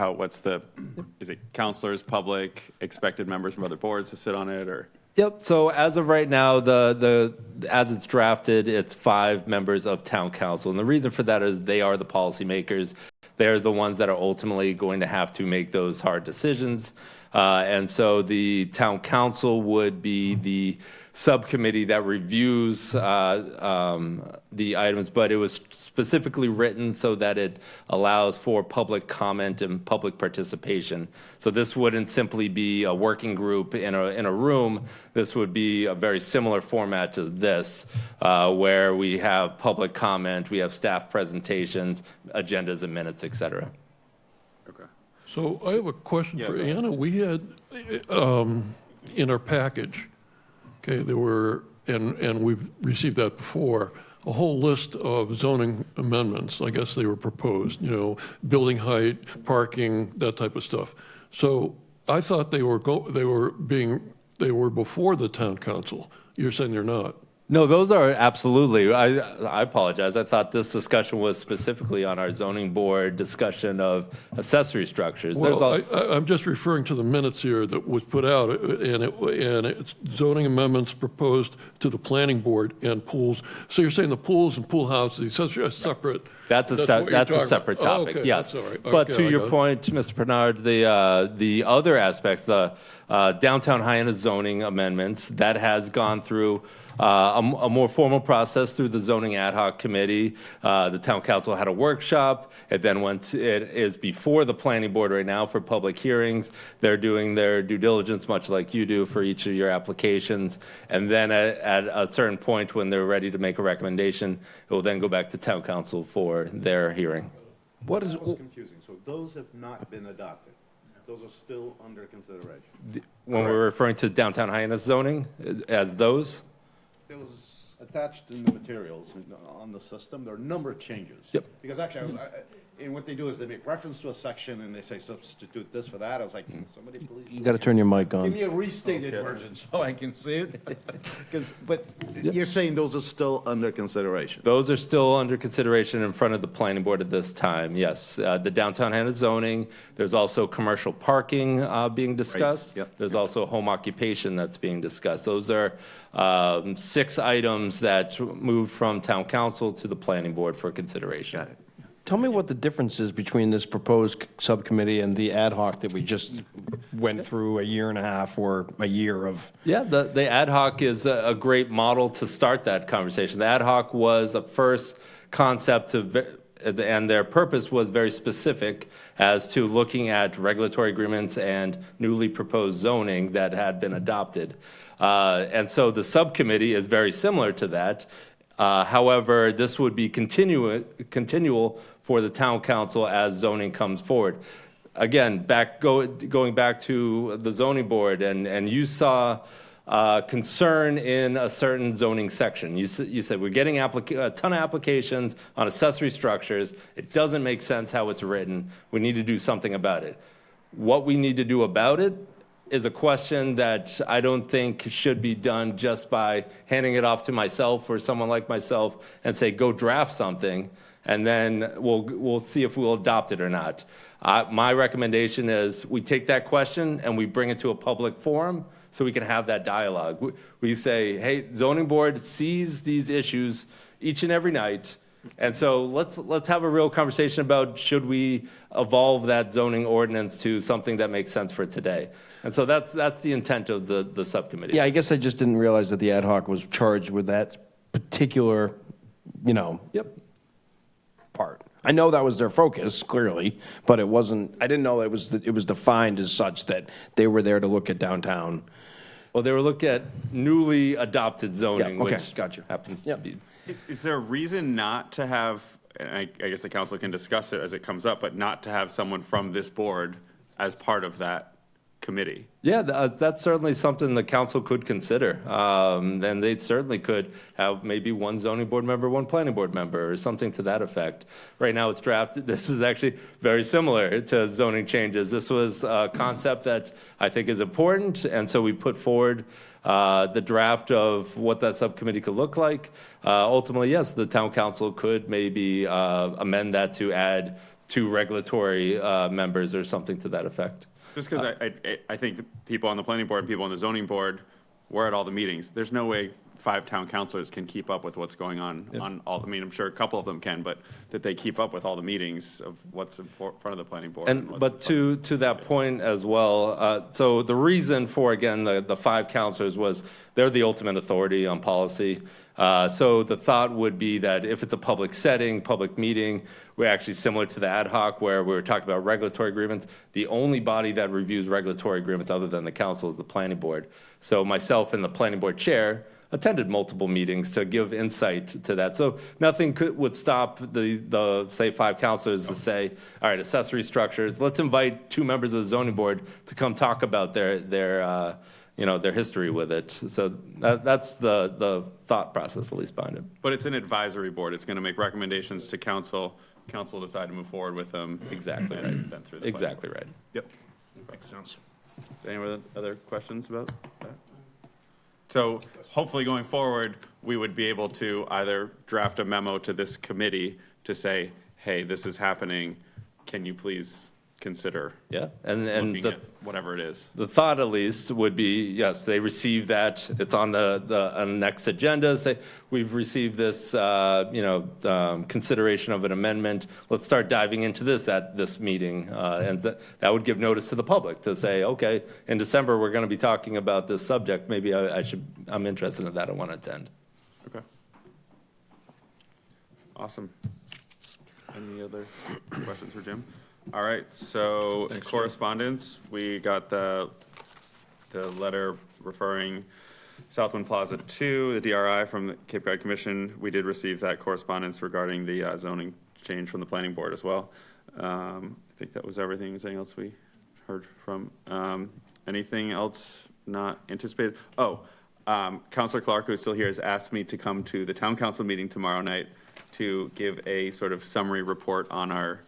is it counselors, public, expected members from other boards to sit on it, or? Yep. So as of right now, as it's drafted, it's 5 members of town council, and the reason for that is they are the policymakers. they're the ones that are ultimately going to have to make those hard decisions. And so the town council would be the subcommittee that reviews the items, but it was specifically written so that it allows for public comment and public participation. So this wouldn't simply be a working group in a room. This would be a very similar format to this, where we have public comment, we have staff presentations, agendas and minutes, et cetera. Okay. So I have a question for Anna. We had, in our package, okay, there were, and we've received that before, a whole list of zoning amendments. I guess they were proposed, building height, parking, that type of stuff. So I thought they were before the town council. You're saying they're not? No, those are absolutely. I apologize. I thought this discussion was specifically on our zoning board discussion of accessory structures. Well, I'm just referring to the minutes here that was put out, and it's zoning amendments proposed to the planning board and pools. So you're saying the pools and pool houses, accessory are separate? That's a separate topic, okay, yes. that's all right. But Okay, to your point, Mr. Bernard, the other aspects, the downtown Hyannis zoning amendments, that has gone through a more formal process through the zoning ad hoc committee. The town council had a workshop. It then it is before the planning board right now for public hearings. They're doing their due diligence, much like you do for each of your applications. And then at a certain point when they're ready to make a recommendation, it will then go back to town council for their hearing. What is confusing? So those have not been adopted. Those are still under consideration. When we're referring to downtown Hyannis zoning as those? There was attached in the materials on the system, there are a number of changes. Yep. Because actually, and what they do is they make reference to a section and they say substitute this for that. I was like, can somebody please? You got to turn your mic on. Give me a restated version so I can see it. But you're saying those are still under consideration? Those are still under consideration in front of the planning board at this time, yes. The downtown Hyannis zoning, there's also commercial parking being discussed. Yep. There's also home occupation that's being discussed. Those are 6 items that moved from town council to the planning board for consideration. Got it. Tell me what the difference is between this proposed subcommittee and the ad hoc that we just went through a year and a half or a year of. Yeah, the ad hoc is a great model to start that conversation. The ad hoc was a first concept and their purpose was very specific as to looking at regulatory agreements and newly proposed zoning that had been adopted. And so the subcommittee is very similar to that. However, this would be continual for the town council as zoning comes forward. Again, going back to the zoning board, and you saw concern in a certain zoning section. You said we're getting a ton of applications on accessory structures. It doesn't make sense how it's written. We need to do something about it. What we need to do about it is a question that I don't think should be done just by handing it off to myself or someone like myself and say, go draft something, and then we'll see if we'll adopt it or not. My recommendation is we take that question and we bring it to a public forum so we can have that dialogue. We say, hey, zoning board sees these issues each and every night. And so let's have a real conversation about should we evolve that zoning ordinance to something that makes sense for today. And so that's the intent of the subcommittee. Yeah, I guess I just didn't realize that the ad hoc was charged with that particular, part. I know that was their focus, clearly, but it wasn't, I didn't know it was defined as such that they were there to look at downtown. Well, they were looking at newly adopted zoning, Yeah, okay, which gotcha. happens to be. Is there a reason not to have, and I guess the council can discuss it as it comes up, but not to have someone from this board as part of that committee? Yeah, that's certainly something the council could consider. And they certainly could have maybe one zoning board member, one planning board member, or something to that effect. Right now it's drafted. This is actually very similar to zoning changes. This was a concept that I think is important, and so we put forward the draft of what that subcommittee could look like. Ultimately, yes, the town council could maybe amend that to add 2 regulatory members or something to that effect. Just because I think people on the planning board and people on the zoning board were at all the meetings. There's no way 5 town councilors can keep up with what's going on all, I mean, I'm sure a couple of them can, but that they keep up with all the meetings of what's in front of the planning board. But to that point as well, so the reason for, again, the 5 counselors was they're the ultimate authority on policy. So the thought would be that if it's a public setting, public meeting, we're actually similar to the ad hoc where we were talking about regulatory agreements. The only body that reviews regulatory agreements other than the council is the planning board. So myself and the planning board chair attended multiple meetings to give insight to that. So nothing would stop the say 5 counselors to say, all right, accessory structures, let's invite 2 members of the zoning board to come talk about their history with it. So that's the thought process, at least behind it. But it's an advisory board. It's going to make recommendations to council. Council decide to move forward with them. Exactly right. Then through the Exactly right. Yep. Makes sense. Any other questions about that? So hopefully going forward, we would be able to either draft a memo to this committee to say, hey, this is happening. Can you please consider and looking at whatever it is? The thought, at least, would be, yes, they receive that. It's on the next agenda. Say, we've received this, consideration of an amendment. Let's start diving into this at this meeting. And that would give notice to the public to say, okay, in December, we're going to be talking about this subject. Maybe I'm interested in that. I want to attend. Okay. Awesome. Any other questions for Jim? All right, so correspondence, we got the letter referring Southwind Plaza to the DRI from the Cape Cod Commission. We did receive that correspondence regarding the zoning change from the planning board as well. I think that was everything. Anything else we heard from? Anything else not anticipated? Oh, Councilor Clark, who's still here, has asked me to come to the town council meeting tomorrow night to give a sort of summary report on our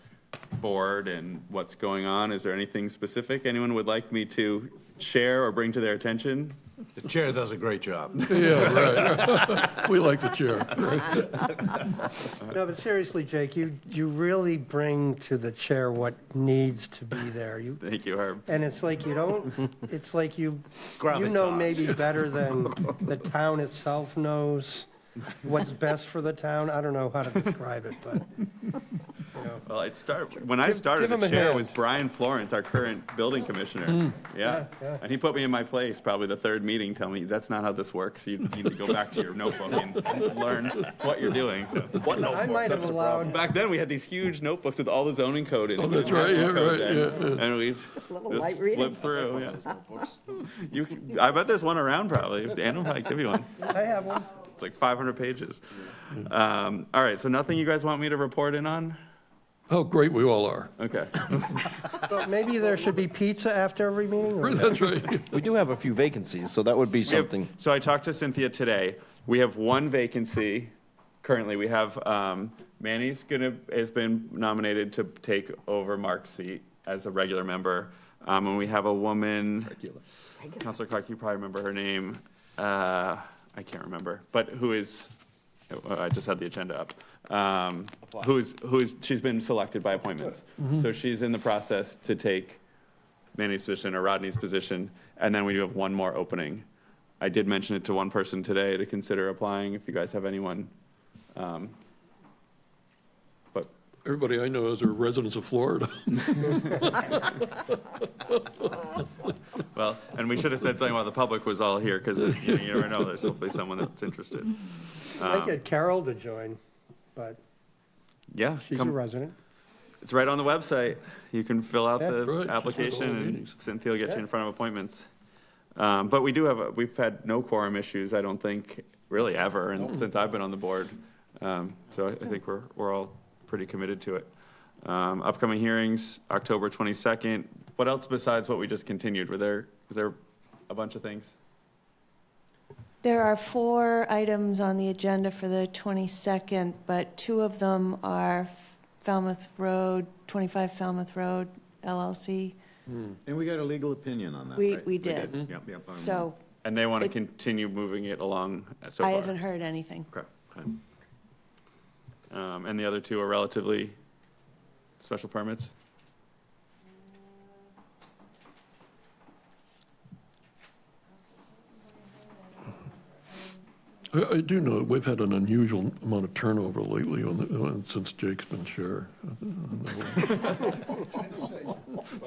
board and what's going on. Is there anything specific anyone would like me to share or bring to their attention? The chair does a great job. Yeah, right. We like the chair. No, but seriously, Jake, you really bring to the chair what needs to be there. Thank you, Herb. And it's like you don't, it's like you know Gravitas. maybe better than the town itself knows what's best for the town. I don't know how to describe it, but, Well, when I started, give him the a chair hand. was Brian Florence, our current building commissioner. Yeah. And he put me in my place, probably the 3rd meeting, telling me, that's not how this works. You need to go back to your notebook and learn what you're doing. So. I might have allowed, Back then, we had these huge notebooks with all the zoning code in it. Oh, that's right, yeah, Code right, then. yeah. And we Just a little light reading. flipped through, yeah. I bet there's one around probably. Ann will probably give you one. I have one. It's like 500 pages. All right, so nothing you guys want me to report in on? Oh, great, we all are. Okay. But maybe there should be pizza after every meeting? or- That's right. We do have a few vacancies, so that would be something. So I talked to Cynthia today. We have 1 vacancy currently. We have, Manny's has been nominated to take over Mark's seat as a regular member. And we have a woman, Councilor Clark, you probably remember her name. I can't remember, but who is, I just had the agenda up. She's been selected by appointments. So she's in the process to take Manny's position or Rodney's position, and then we do have 1 more opening. I did mention it to one person today to consider applying if you guys have anyone. But Everybody I know is residents of Florida. well, and we should have said something while the public was all here because you never know. There's hopefully someone that's interested. I get Carol to join, but Yeah, she's a resident. It's right on the website. You can fill out Yeah. the Right, application all the and meetings. Cynthia will get you in front of appointments. But we've had no quorum issues, I don't think, really ever, and since I've been on the board. So I think we're all pretty committed to it. Upcoming hearings, October 22nd. What else besides what we just continued? Is there a bunch of things? There are 4 items on the agenda for the 22nd, but 2 of them are Falmouth Road, 25 Falmouth Road, LLC. And we got a legal opinion on that, We- right? we did. Yep. So And they want to It- continue moving it along so far? I haven't heard anything. Okay. And the other 2 are relatively special permits? I do know we've had an unusual amount of turnover lately since Jake's been chair.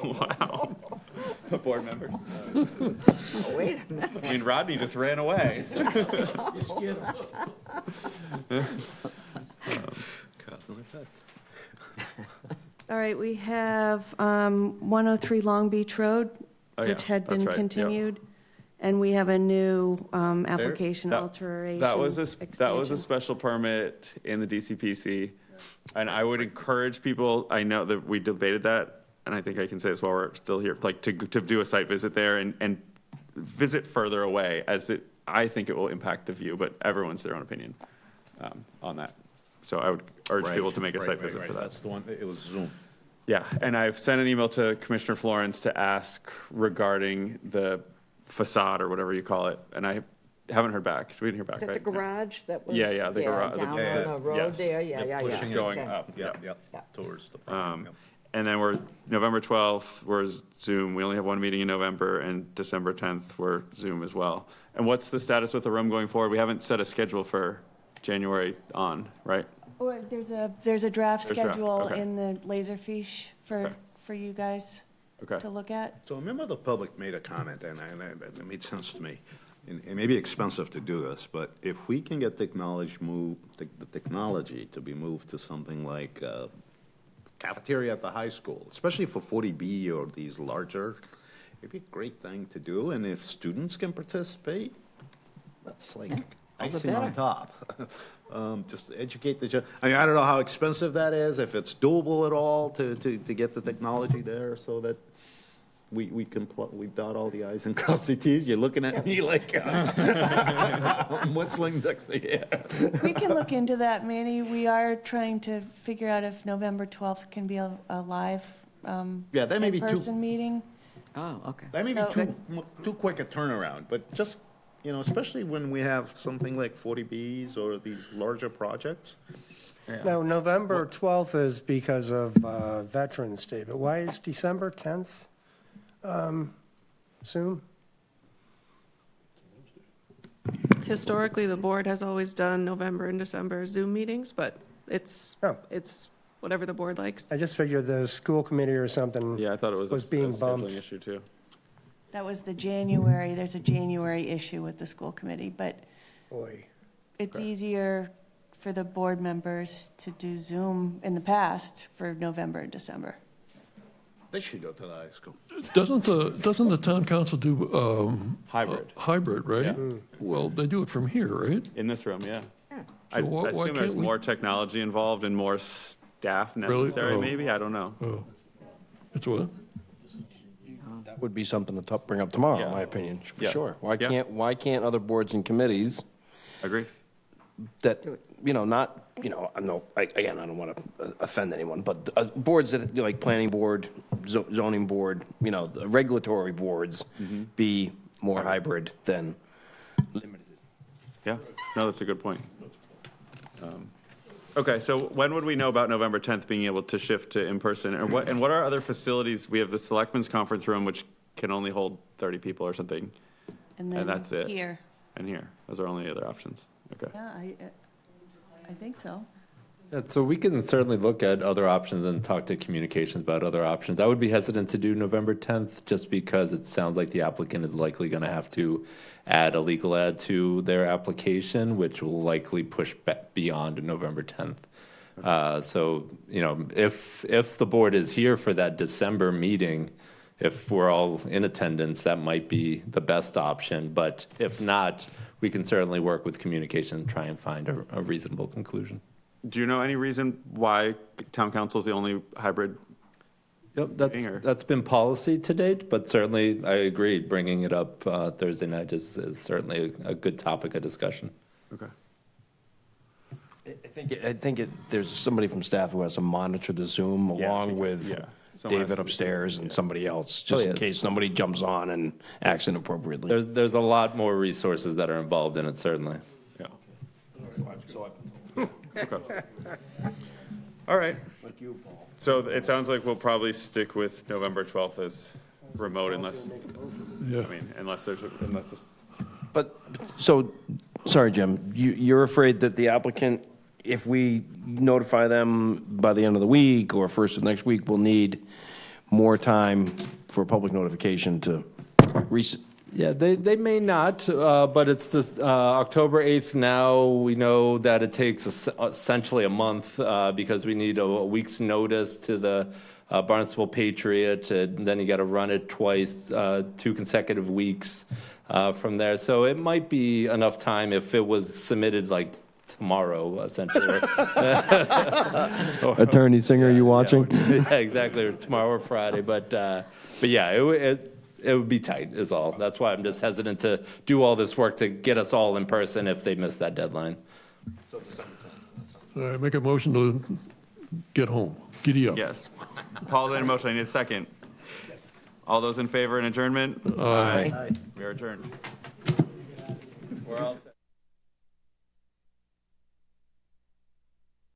Wow. Board members. Wait a minute. I mean, Rodney just ran away. You scared him. All right, we have 103 Long Beach Road, Oh, yeah, which had that's been right, yep. continued. And we have a new application alteration. That was a expansion. special permit in the DCPC. And I would encourage people, I know that we debated that, and I think I can say this while we're still here, like to do a site visit there and visit further away, I think it will impact the view, but everyone's their own opinion on that. So I would urge people to make a site visit for that. That's the one, it was Zoom. Yeah, and I've sent an email to Commissioner Florence to ask regarding the facade or whatever you call it, and I haven't heard back. We didn't hear back, Is that right? the garage that was? Yeah, the garage. Down Yeah, on the road yes. there, yeah. It's going Okay. up. Yep, towards the. Yep. And then we're, November 12th, we're Zoom. We only have one meeting in November, and December 10th, we're Zoom as well. And what's the status with the room going forward? We haven't set a schedule for January on, right? Or there's a draft There's draft, schedule okay. in the Laserfiche for you guys Okay. to look at. So a member of the public made a comment, and it made sense to me. And it may be expensive to do this, but if we can get the technology to be moved to something like cafeteria at the high school, especially for 40B or these larger, it'd be a great thing to do. And if students can participate, that's like icing on top. Just educate I mean, I don't know how expensive that is, if it's doable at all to get the technology there so that we can we dot all the i's and cross the t's. You're looking at me like I'm whistling Dixie. Yeah. We can look into that, Manny. We are trying to figure out if November 12th can be a live Yeah, that may be in-person meeting. Oh, okay. That may be So- too quick a turnaround, but just, especially when we have something like 40Bs or these larger projects. No, November 12th is because of Veterans Day, but why is December 10th Zoom? Historically, the board has always done November and December Zoom meetings, but it's whatever the board likes. I just figured the school committee or something. Yeah, I thought it was being a bumped. scheduling issue too. That was there's a January issue with the school committee, but Boy. it's easier for the board members to do Zoom in the past for November and December. They should go to the high school. Doesn't the town council do Hybrid. Hybrid, right? Yeah. Well, they do it from here, right? In this room, yeah. I So why assume there's can't we- more technology involved and more staff Really? necessary, Oh. maybe? I don't know. Oh, it's what? That would be something to bring up tomorrow, in my opinion, for Yeah. sure. Yeah. Why can't other boards and committees Agreed. that, not, again, I don't want to offend anyone, but boards that, like planning board, zoning board, the regulatory boards be more hybrid than limited. Yeah, no, that's a good point. Okay, so when would we know about November 10th being able to shift to in-person? And what are other facilities? We have the Selectmen's Conference Room, which can only hold 30 people or something. And then that's it. here. And here. Those are only other options. Okay. Yeah, I think so. Yeah, so we can certainly look at other options and talk to communications about other options. I would be hesitant to do November 10th just because it sounds like the applicant is likely going to have to add a legal ad to their application, which will likely push back beyond November 10th. So, if the board is here for that December meeting, if we're all in attendance, that might be the best option. But if not, we can certainly work with communication and try and find a reasonable conclusion. Do you know any reason why town council is the only hybrid? Yep, that's been policy to date, but certainly I agree, bringing it up Thursday night is certainly a good topic of discussion. Okay. I think there's somebody from staff who has to monitor the Zoom along with Someone has David to- upstairs and somebody else, just in case somebody jumps on and acts inappropriately. There's a lot more resources that are involved in it, certainly. Yeah. Okay. All right. Thank you, Paul. So it sounds like we'll probably stick with November 12th as remote unless, Yeah. unless there's. But, so, Sorry, Jim, you're afraid that the applicant, if we notify them by the end of the week or first of next week, will need more time for public notification to Yeah, they may not, but it's just October 8th now. We know that it takes essentially a month because we need a week's notice to the Barnstable Patriot, and then you got to run it twice, 2 consecutive weeks from there. So it might be enough time if it was submitted like tomorrow, essentially. Attorney Singer, are you watching? Yeah, exactly, or tomorrow or Friday. But yeah, it would be tight is all. That's why I'm just hesitant to do all this work to get us all in person if they miss that deadline. I make a motion to get home. Giddy up. Yes. Paul made a motion. I need a second. All those in favor and adjournment? Aye. We are adjourned. We're all set.